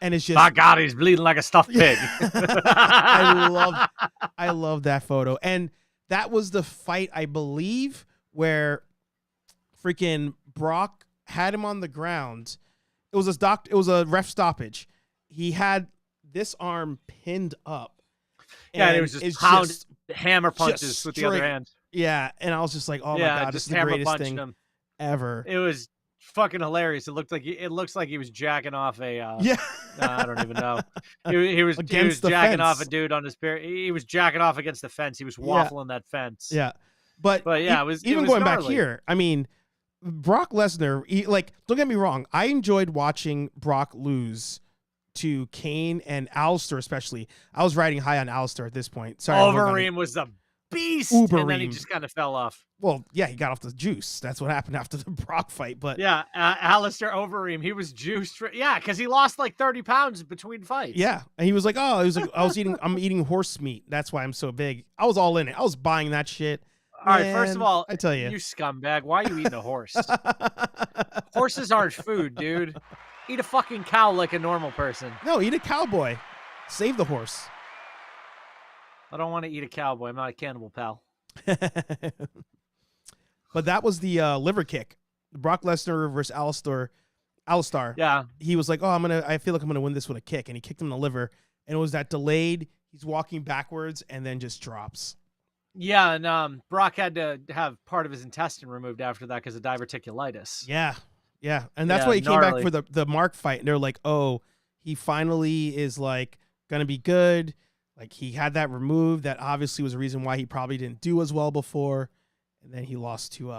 and it's just, my God, he's bleeding like a stuffed pig. I love that photo. And that was the fight, I believe, where freaking Brock had him on the ground. It was a ref stoppage. He had this arm pinned up. And it was just hammer punches with the other hand. Yeah, and I was just like, oh my God, this is the greatest thing ever. It was fucking hilarious. It looks like he was jacking off a I don't even know. He was jacking off a dude on his pair. He was jacking off against the fence. He was waffling that fence. Yeah. But yeah, it was going gnarly. Back here. I mean, Brock Lesnar, don't get me wrong, I enjoyed watching Brock lose to Kane and Alistair, especially. I was riding high on Alistair at this point. Sorry, Overeem was the beast, and then he just kind of fell off. Well, yeah, he got off the juice. That's what happened after the Brock fight. But yeah, Alistair Overeem, he was juiced. Because he lost like 30 pounds between fights. Yeah, and he was like, I'm eating horse meat. That's why I'm so big. I was all in it. I was buying that shit. All right, first of all, I tell you scumbag, why are you eating a horse? Horses aren't food, dude. Eat a fucking cow like a normal person. No, eat a cowboy. Save the horse. I don't want to eat a cowboy. I'm not a cannibal, pal. But that was the liver kick. Brock Lesnar versus Alistair. Yeah. He was like, I feel like I'm going to win this with a kick. And he kicked him in the liver. And it was that delayed. He's walking backwards and then just drops. Yeah, and Brock had to have part of his intestine removed after that because of diverticulitis. Yeah. And that's why he came back for the Mark fight. And they're like, oh, he finally is like going to be good. Like he had that removed. That obviously was a reason why he probably didn't do as well before. And then he lost to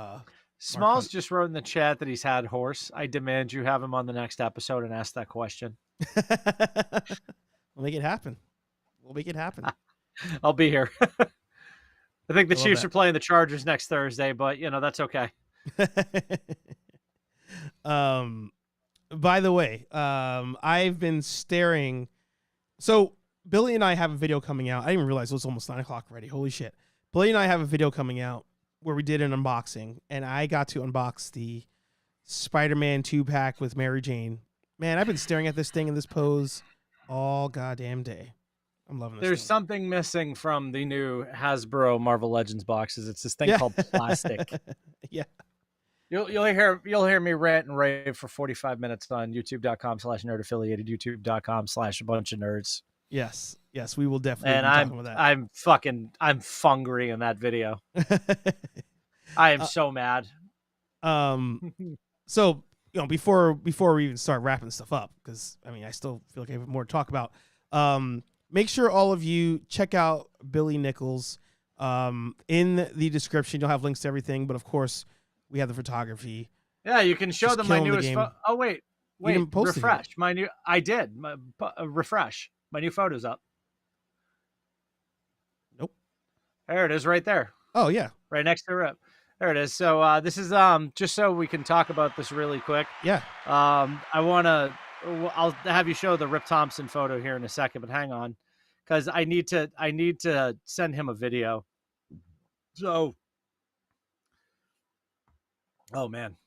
Smalls just wrote in the chat that he's had horse. I demand you have him on the next episode and ask that question. We'll make it happen. We'll make it happen. I'll be here. I think the I love Chiefs that. are playing the Chargers next Thursday, but that's okay. By the way, I've been staring. So Billy and I have a video coming out. I didn't even realize it was almost 9:00 already. Holy shit. Billy and I have a video coming out where we did an unboxing, and I got to unbox the Spider-Man 2-pack with Mary Jane. Man, I've been staring at this thing in this pose all goddamn day. I'm loving this. There's something missing from the new Hasbro Marvel Legends boxes. It's this thing called plastic. Yeah. You'll hear me rant and rave for 45 minutes on youtube.com/nerd-affiliated, youtube.com/a-bunch-of-nerds. Yes, we will definitely. And be talking about that. I'm fungry in that video. I am so mad. So before we even start wrapping stuff up, because I still feel like I have more to talk about. Make sure all of you check out Billy Nichols. In the description, you'll have links to everything, but of course, we have the photography. Yeah, you can show them my newest. Oh wait, refresh my new. I did refresh. My new photo's up. Nope. There it is, right there. Oh yeah, right next to Rip. There it is. So this is just so we can talk about this really quick. Yeah. I'll have you show the Rip Thompson photo here in a second, but hang on, because I need to send him a video. So. Oh man.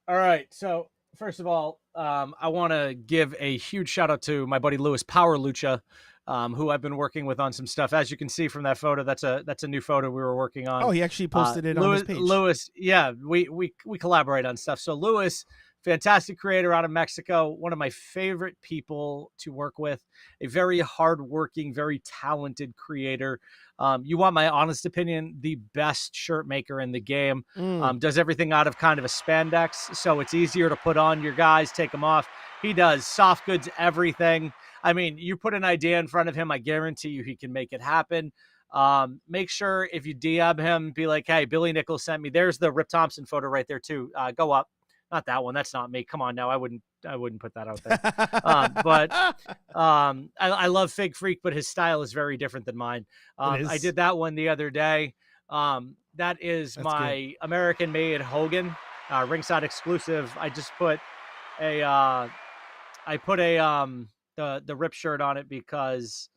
All right. So first of all, I want to give a huge shout out to my buddy Lewis Power Lucha, who I've been working with on some stuff. As you can see from that photo, that's a new photo we were working on. Oh, he actually posted it on his page. Lewis, yeah, we collaborate on stuff. So Lewis, fantastic creator out of Mexico, one of my favorite people to work with, a very hardworking, very talented creator. You want my honest opinion, the best shirt maker in the game. Does everything out of kind of a spandex, so it's easier to put on your guys, take them off. He does soft goods, everything. You put an idea in front of him, I guarantee you he can make it happen. Make sure if you DM him, be like, hey, Billy Nichols sent me. There's the Rip Thompson photo right there too. Go up. Not that one. That's not me. Come on now. I wouldn't put that out there. I love Fig Freak, but his style is very different than mine. I did that one the other day. That's my American made Hogan, ringside exclusive. I just put the Rip shirt on it because,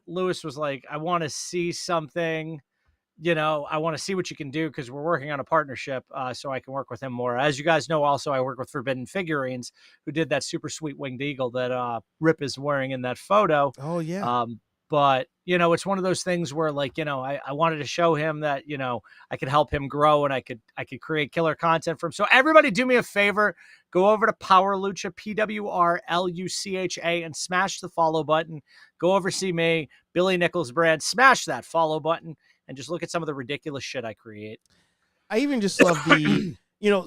Lewis was like, I want to see something. I want to see what you can do because we're working on a partnership, so I can work with him more. As you guys know, also, I work with Forbidden Figurines, who did that super sweet winged eagle that Rip is wearing in that photo. Oh, yeah. But, it's one of those things where, I wanted to show him that, I could help him grow and I could create killer content for him. So everybody do me a favor, go over to Power Lucha, PWRLUCHA, and smash the follow button. Go over, see me, Billy Nichols brand, smash that follow button. And just look at some of the ridiculous shit I create. I even just love the,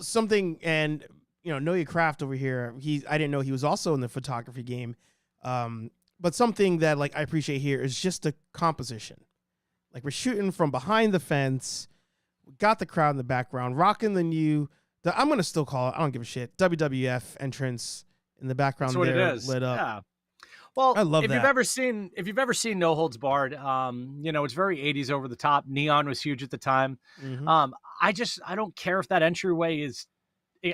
something, and, Know Your Craft over here. I didn't know he was also in the photography game. But something that I appreciate here is just the composition. We're shooting from behind the fence. We got the crowd in the background, rocking I'm going to still call it, I don't give a shit, WWF entrance in the background. That's what there, it is. Lit up. Yeah. Well, I love if that. You've ever seen No Holds Barred, it's very 80s over the top. Neon was huge at the time. Mm-hmm. I don't care if that entryway is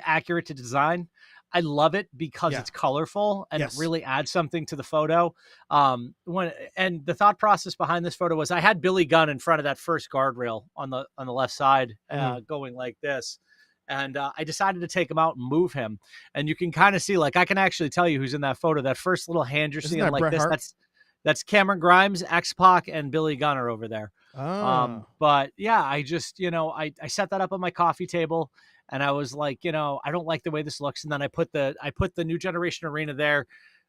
accurate to design. I love it because it's colorful and it really adds something to the photo. And the thought process behind this photo was I had Billy Gunn in front of that first guardrail on the left side, going like this. And I decided to take him out and move him. And you can kind of see, I can actually tell you who's in that photo. That first little hand you're seeing like this, that's Cameron Grimes, X-Pac, and Billy Gunn are over there. Oh. But yeah, I just, I set that up on my coffee table and I was like, I don't like the way this looks. And then I put the New Generation Arena there.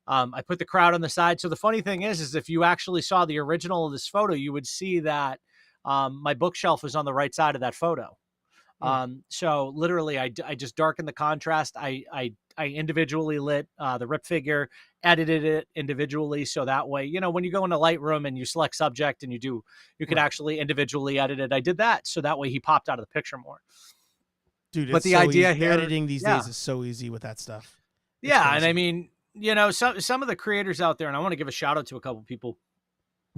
I put the crowd on the side. So the funny thing is if you actually saw the original of this photo, you would see that my bookshelf is on the right side of that photo. So literally I just darkened the contrast. I individually lit the Rip figure, edited it individually. So that way, when you go into Lightroom and you select subject and you could actually individually edit it. I did that. So that way he popped out of the picture more. Dude, but the idea here, editing these days is so easy with that stuff. It's crazy. And some of the creators out there, and I want to give a shout out to a couple people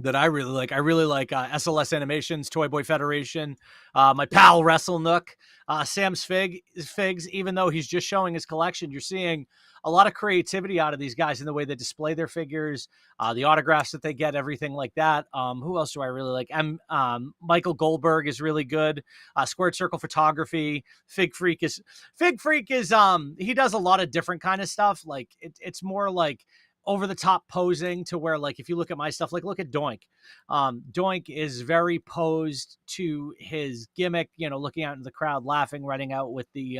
that I really like. I really like SLS Animations, Toy Boy Federation, my pal Wrestle Nook, Sam's Figs. Even though he's just showing his collection, you're seeing a lot of creativity out of these guys in the way they display their figures, the autographs that they get, everything like that. Who else do I really like? Michael Goldberg is really good. Squared Circle Photography. Fig Freak is he does a lot of different kind of stuff. Like it's more like over the top posing to where, like, if you look at my stuff, like look at Doink. Doink is very posed to his gimmick, looking out into the crowd, laughing, running out with the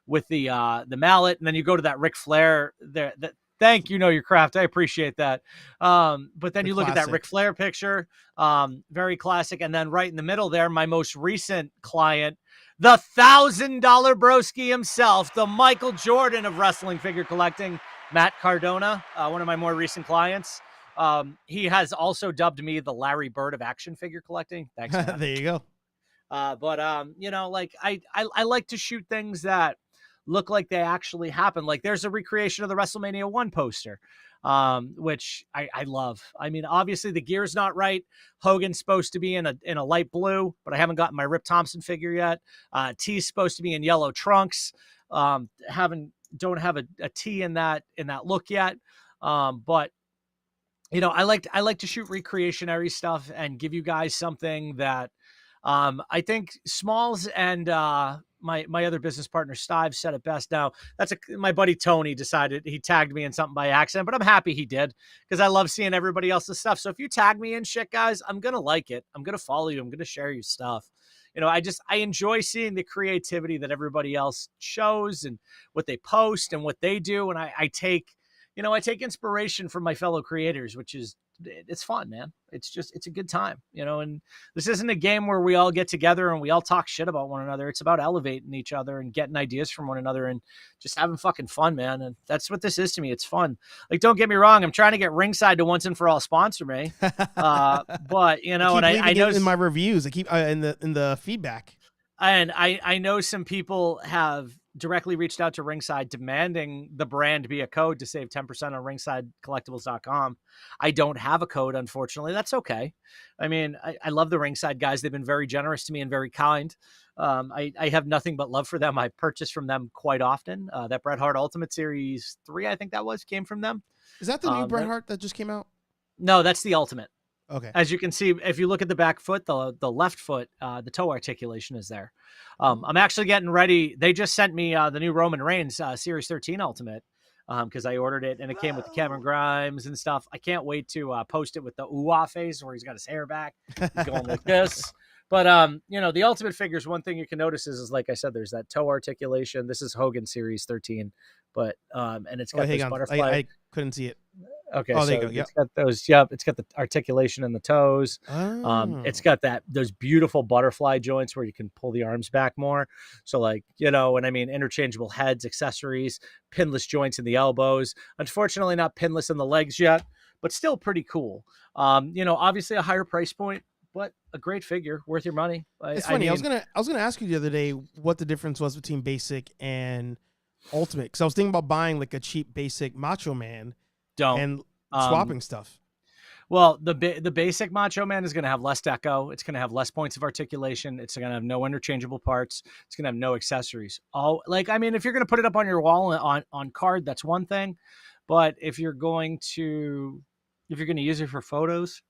mallet. And then you go to that Ric Flair there. Thank you, know your craft. I appreciate that. But then you look at that Ric Flair picture, very classic. And then right in the middle there, my most recent client, the $1,000 broski himself, the Michael Jordan of wrestling figure collecting, Matt Cardona, one of my more recent clients. He has also dubbed me the Larry Bird of action figure collecting. Thanks, Matt. There you go. But like I like to shoot things that look like they actually happen. Like there's a recreation of the WrestleMania 1 poster, which I love. I mean, obviously the gear's not right. Hogan's supposed to be in a light blue, but I haven't gotten my Rip Thompson figure yet. T's supposed to be in yellow trunks. Don't have a T in that look yet. But I like to shoot recreationary stuff and give you guys something that I think Smalls and my other business partner Stive said it best. Now my buddy Tony decided he tagged me in something by accident, but I'm happy he did because I love seeing everybody else's stuff. So if you tag me in shit, guys, I'm going to like it. I'm going to follow you. I'm going to share your stuff. I enjoy seeing the creativity that everybody else shows and what they post and what they do. And I take inspiration from my fellow creators, which is, it's fun, man. It's a good time, and this isn't a game where we all get together and we all talk shit about one another. It's about elevating each other and getting ideas from one another and just having fucking fun, man. And that's what this is to me. It's fun. Like, don't get me wrong. I'm trying to get Ringside to once and for all sponsor me. But I know in my reviews, I keep in the feedback. And I know some people have directly reached out to Ringside demanding the brand be a code to save 10% on ringsidecollectibles.com. I don't have a code, unfortunately. That's okay. I mean, I love the Ringside guys. They've been very generous to me and very kind. I have nothing but love for them. I purchase from them quite often. That Bret Hart Ultimate Series 3, I think that came from them. Is that the new Bret Hart that just came out? No, that's the Ultimate. Okay. As you can see, if you look at the back foot, the left foot, the toe articulation is there. I'm actually getting ready. They just sent me the new Roman Reigns Series 13 Ultimate because I ordered it and it came with the Cameron Grimes and stuff. I can't wait to post it with the ooh-ah face where he's got his hair back. He's going like this. But, the Ultimate figures, one thing you can notice is like I said, there's that toe articulation. This is Hogan Series 13, but and it's got this butterfly. I couldn't see it. Okay, there you go. Yep. It's got those. Yep, it's got the articulation in the toes. Oh. It's got those beautiful butterfly joints where you can pull the arms back more. So interchangeable heads, accessories, pinless joints in the elbows. Unfortunately, not pinless in the legs yet, but still pretty cool. Obviously a higher price point, but a great figure, worth your money. It's funny. I was gonna ask you the other day what the difference was between basic and Ultimate, because I was thinking about buying like a cheap basic Macho Man. And swapping stuff. Well, the basic Macho Man is going to have less deco. It's going to have less points of articulation. It's going to have no interchangeable parts. It's going to have no accessories. If you're going to put it up on your wall on card, that's one thing. But if you're going to use it for photos,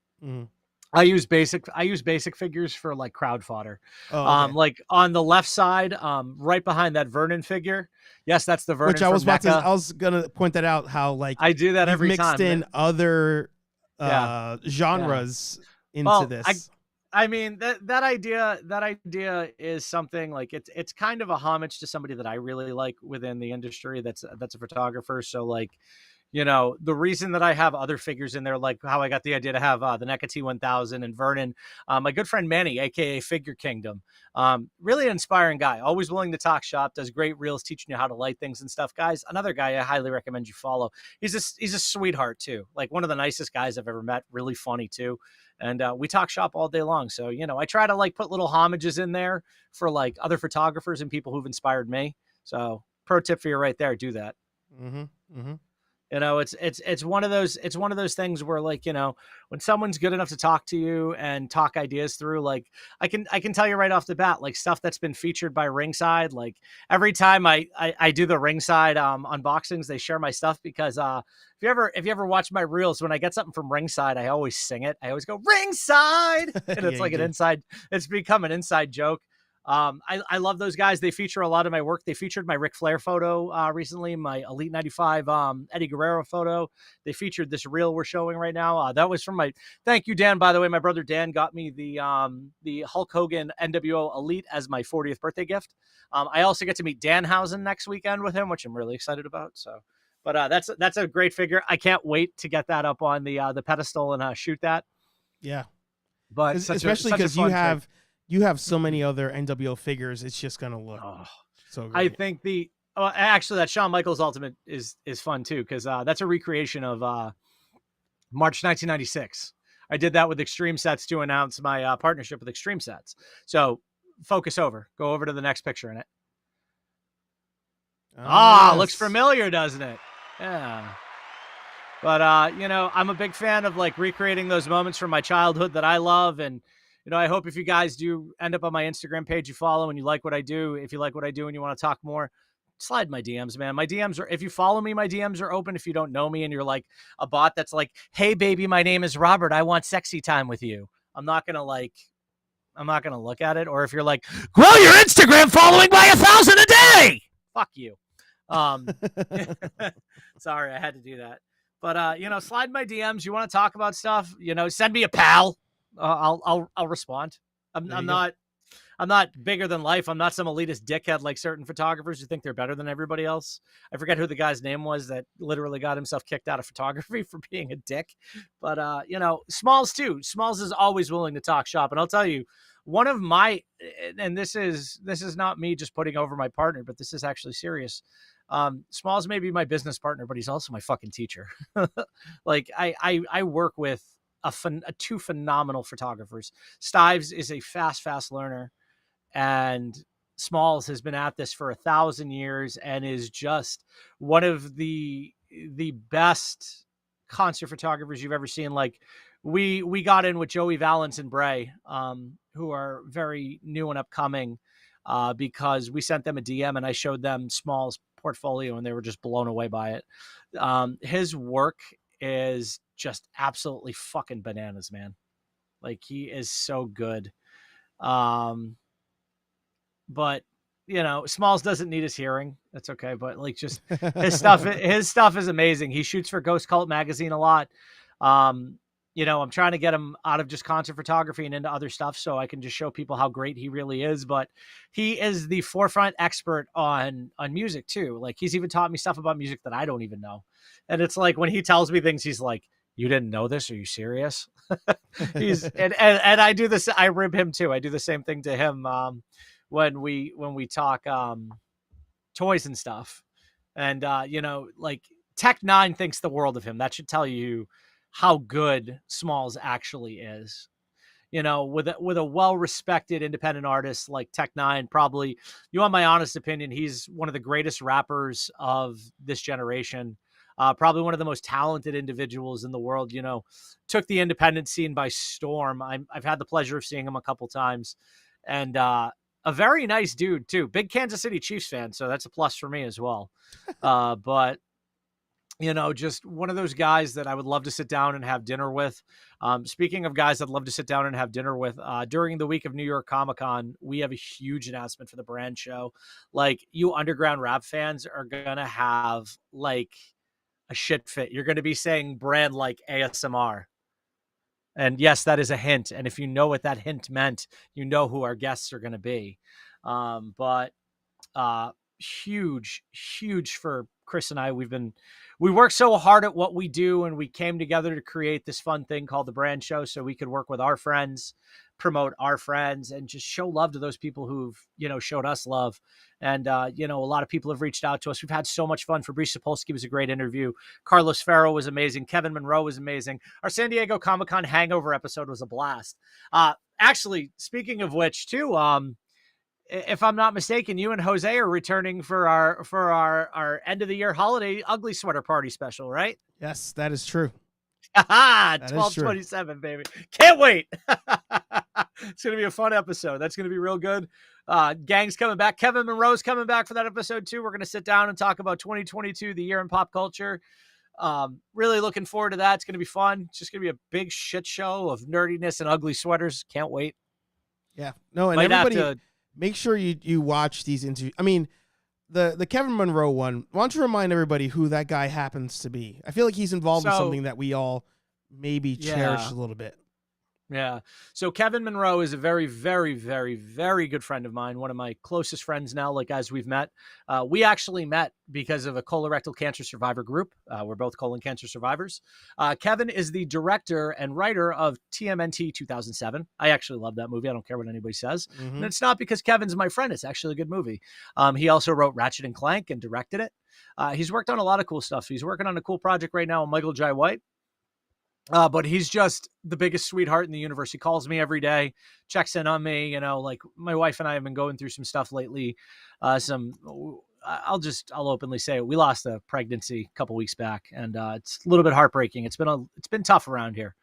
I use basic figures for like crowd fodder. Oh, okay. Like on the left side, right behind that Vernon figure. Yes, that's the Vernon. Which I was gonna point that out. How like I do that every time. Mixed in other genres into this. I mean that idea is something like it's kind of a homage to somebody that I really like within the industry. That's a photographer. So like. The reason that I have other figures in there, like how I got the idea to have the NECA T1000 and Vernon, my good friend Manny, aka Figure Kingdom, really inspiring guy, always willing to talk shop, does great reels, teaching you how to light things and stuff. Guys, another guy I highly recommend you follow. He's a sweetheart too, like one of the nicest guys I've ever met, really funny too. And we talk shop all day long. So, I try to like put little homages in there for like other photographers and people who've inspired me. So pro tip for you right there, do that. Mm-hmm. Mm-hmm. You know, it's one of those things where, like, you know, when someone's good enough to talk to you and talk ideas through, like, I can tell you right off the bat, like, stuff that's been featured by Ringside. Like, every time I do the Ringside unboxings, they share my stuff because if you ever watch my reels, when I get something from Ringside, I always sing it. I always go Ringside, and it's Yeah, like you an do. inside. It's become an inside joke. I love those guys. They feature a lot of my work. They featured my Ric Flair photo recently, my Elite 95 Eddie Guerrero photo. They featured this reel we're showing right now. That was from my, thank you, Dan, by the way. My brother Dan got me the Hulk Hogan NWO Elite as my 40th birthday gift. I also get to meet Danhausen next weekend with him, which I'm really excited about. So, but that's a great figure. I can't wait to get that up on the pedestal and shoot that. Yeah. But Especially because you have so many other NWO figures, it's just gonna look so great. I think actually that Shawn Michaels Ultimate is fun too, because that's a recreation of March 1996. I did that with Extreme Sets to announce my partnership with Extreme Sets. So focus over. Go over to the next picture in it. Yes. Looks familiar, doesn't it? Yeah. But you know, I'm a big fan of like recreating those moments from my childhood that I love. And you know, I hope if you guys do end up on my Instagram page, you follow and you like what I do. If you like what I do and you want to talk more, slide my DMs, man. My DMs are, if you follow me, my DMs are open. If you don't know me and you're like a bot that's like, hey baby, my name is Robert, I want sexy time with you, I'm not gonna look at it. Or if you're like, grow your Instagram following by 1,000 a day, fuck you. Sorry, I had to do that. But you know, slide my DMs. You want to talk about stuff, you know, send me a pal. I'll respond. I'm not bigger than life. I'm not some elitist dickhead like certain photographers who think they're better than everybody else. I forget who the guy's name was that literally got himself kicked out of photography for being a dick. But you know, Smalls too. Smalls is always willing to talk shop. And I'll tell you, one of my, and this is not me just putting over my partner, but this is actually serious. Smalls may be my business partner, but he's also my fucking teacher. Like I work with two phenomenal photographers. Stives is a fast learner, and Smalls has been at this for 1,000 years and is just one of the best concert photographers you've ever seen. Like we got in with Joey Valance and Bray, who are very new and upcoming, because we sent them a DM and I showed them Smalls' portfolio and they were just blown away by it. His work is just absolutely fucking bananas, man. Like he is so good. But you know, Smalls doesn't need his hearing. That's okay. But like, just his stuff is amazing. He shoots for Ghost Cult magazine a lot. You know, I'm trying to get him out of just concert photography and into other stuff so I can just show people how great he really is. But he is the forefront expert on music too. Like he's even taught me stuff about music that I don't even know. And it's like when he tells me things, he's like, you didn't know this? Are you serious? And I do this. I rib him too. I do the same thing to him. When we talk toys and stuff. And you know, like Tech 9 thinks the world of him. That should tell you how good Smalls actually is. You know, with a well-respected independent artist like Tech 9, probably, you want my honest opinion, he's one of the greatest rappers of this generation. Probably one of the most talented individuals in the world. You know, took the independent scene by storm. I've had the pleasure of seeing him a couple times, and a very nice dude too. Big Kansas City Chiefs fan, so that's a plus for me as well. But you know, just one of those guys that I would love to sit down and have dinner with. Speaking of guys I'd love to sit down and have dinner with, during the week of New York Comic-Con, we have a huge announcement for the brand show. Like, you underground rap fans are gonna have like a shit fit. You're gonna be saying brand like ASMR. And yes, that is a hint. And if you know what that hint meant, you know who our guests are going to be. But huge for Chris and I. We work so hard at what we do, and we came together to create this fun thing called the brand show so we could work with our friends, promote our friends, and just show love to those people who've, you know, showed us love. And, you know, a lot of people have reached out to us. We've had so much fun. Fabrice Sapolsky was a great interview. Carlos Ferro was amazing. Kevin Monroe was amazing. Our San Diego Comic-Con hangover episode was a blast. Actually, speaking of which too, if I'm not mistaken, you and Jose are returning for our end of the year holiday ugly sweater party special, right? Yes, that is true. Haha, That is true. 12/27, baby. Can't wait. It's going to be a fun episode. That's going to be real good. Gang's coming back. Kevin Monroe's coming back for that episode too. We're going to sit down and talk about 2022, the year in pop culture. Really looking forward to that. It's going to be fun. It's just going to be a big shit show of nerdiness and ugly sweaters. Can't wait. Yeah. No, and Might have everybody, to- make sure you watch these interviews. I mean, the Kevin Monroe one, why don't you remind everybody who that guy happens to be? I feel like he's involved in something that we all maybe cherish a little bit. Yeah. So Kevin Monroe is a very, very, very, very good friend of mine. One of my closest friends now, like as we've met. We actually met because of a colorectal cancer survivor group. We're both colon cancer survivors. Kevin is the director and writer of TMNT 2007. I actually love that movie. I don't care what anybody says. Mm-hmm. And it's not because Kevin's my friend. It's actually a good movie. He also wrote Ratchet and Clank and directed it. He's worked on a lot of cool stuff. He's working on a cool project right now with Michael Jai White. But he's just the biggest sweetheart in the universe. He calls me every day, checks in on me. You know, like my wife and I have been going through some stuff lately. I'll openly say it. We lost a pregnancy a couple weeks back, and it's a little bit heartbreaking. It's been tough around here.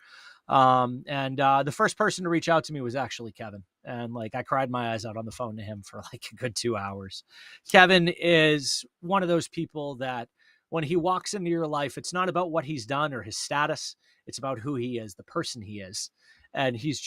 The first person to reach out to me was actually Kevin. And like, I cried my eyes out on the phone to him for like a good 2 hours. Kevin is one of those people that when he walks into your life, it's not about what he's done or his status. It's about who he is, the person he is. And he's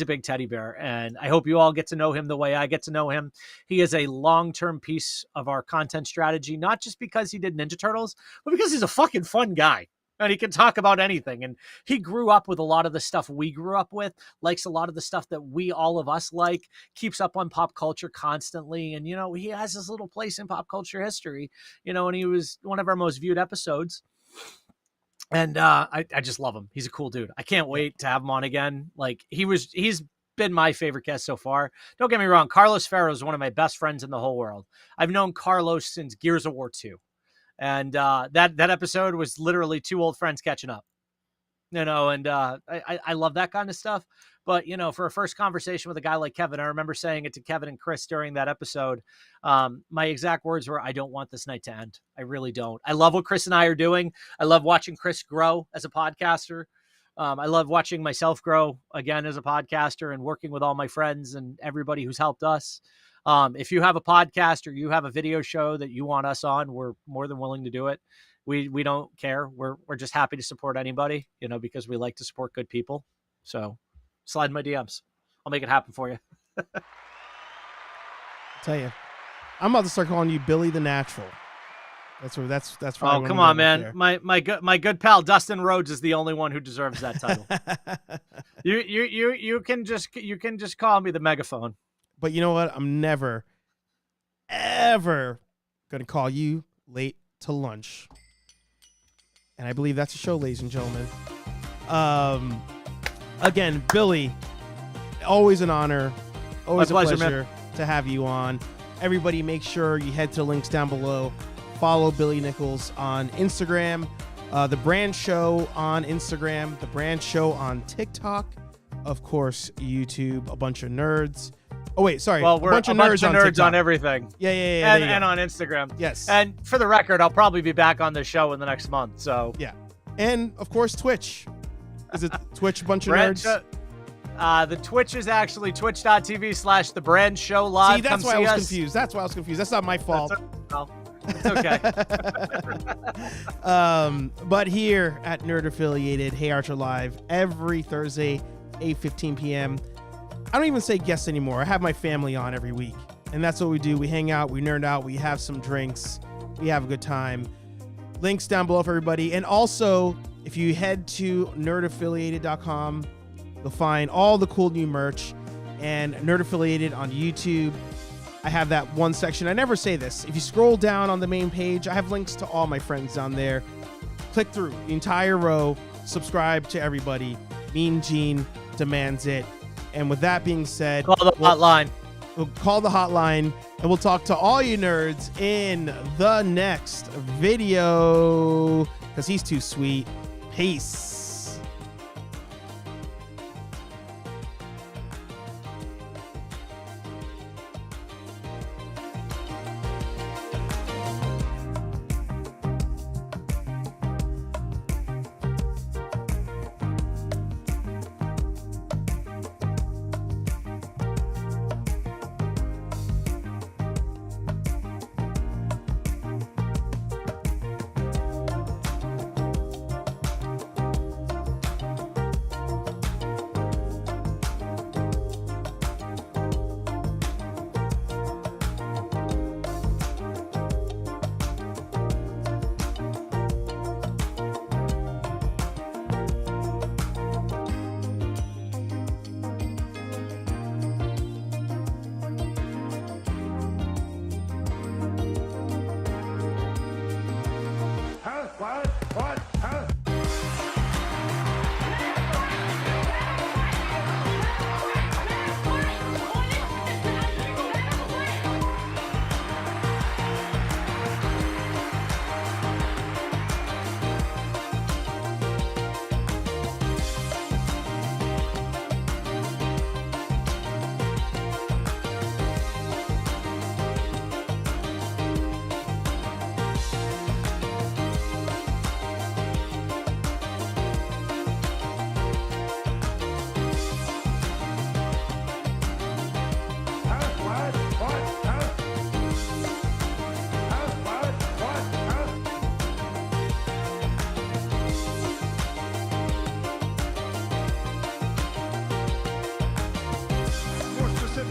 a big teddy bear. And I hope you all get to know him the way I get to know him. He is a long-term piece of our content strategy, not just because he did Ninja Turtles, but because he's a fucking fun guy. And he can talk about anything. And he grew up with a lot of the stuff we grew up with, likes a lot of the stuff that all of us like, keeps up on pop culture constantly. And, you know, he has his little place in pop culture history, you know, and he was one of our most viewed episodes. And I just love him. He's a cool dude. I can't wait to have him on again. Like he's been my favorite guest so far. Don't get me wrong. Carlos Ferro is one of my best friends in the whole world. I've known Carlos since Gears of War 2. And that episode was literally two old friends catching up, you know, and I love that kind of stuff. But, you know, for a first conversation with a guy like Kevin, I remember saying it to Kevin and Chris during that episode. My exact words were, I don't want this night to end. I really don't. I love what Chris and I are doing. I love watching Chris grow as a podcaster. I love watching myself grow again as a podcaster and working with all my friends and everybody who's helped us. If you have a podcast or you have a video show that you want us on, we're more than willing to do it. We don't care. We're just happy to support anybody, you know, because we like to support good people. So slide my DMs. I'll make it happen for you. I'll tell you, I'm about to start calling you Billy the Natural. That's Oh, come on, man. My good pal Dustin Rhodes is the only one who deserves that title. You can just call me the megaphone. But you know what? I'm never, ever going to call you late to lunch. And I believe that's a show, ladies and gentlemen. Again, Billy, always an honor. Always a pleasure to have you on. Everybody make sure you head to the links down below. Follow Billy Nichols on Instagram. The Brand Show on Instagram. The Brand Show on TikTok. Of course, YouTube. A bunch of nerds. Oh, wait, sorry. Well, we're a bunch of nerds on everything. Yeah. And on Instagram. Yes. And for the record, I'll probably be back on the show in the next month. So yeah. And, of course, Twitch. Is it Twitch, bunch of nerds? The Twitch is actually twitch.tv/The Brand Show Live. See, that's why I was confused. That's not my fault. It's okay. But here at Nerd Affiliated, HeyArcher Live, every Thursday, 8:15 p.m. I don't even say guests anymore. I have my family on every week. And that's what we do. We hang out, we nerd out, we have some drinks, we have a good time. Links down below for everybody. And also, if you head to nerdaffiliated.com, you'll find all the cool new merch. And Nerd Affiliated on YouTube, I have that one section. I never say this. If you scroll down on the main page, I have links to all my friends down there. Click through the entire row. Subscribe to everybody. Mean Gene demands it. And with that being said, call the hotline. We'll call the hotline, and we'll talk to all you nerds in the next video, because he's too sweet. Peace.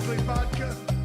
sparkling vodka.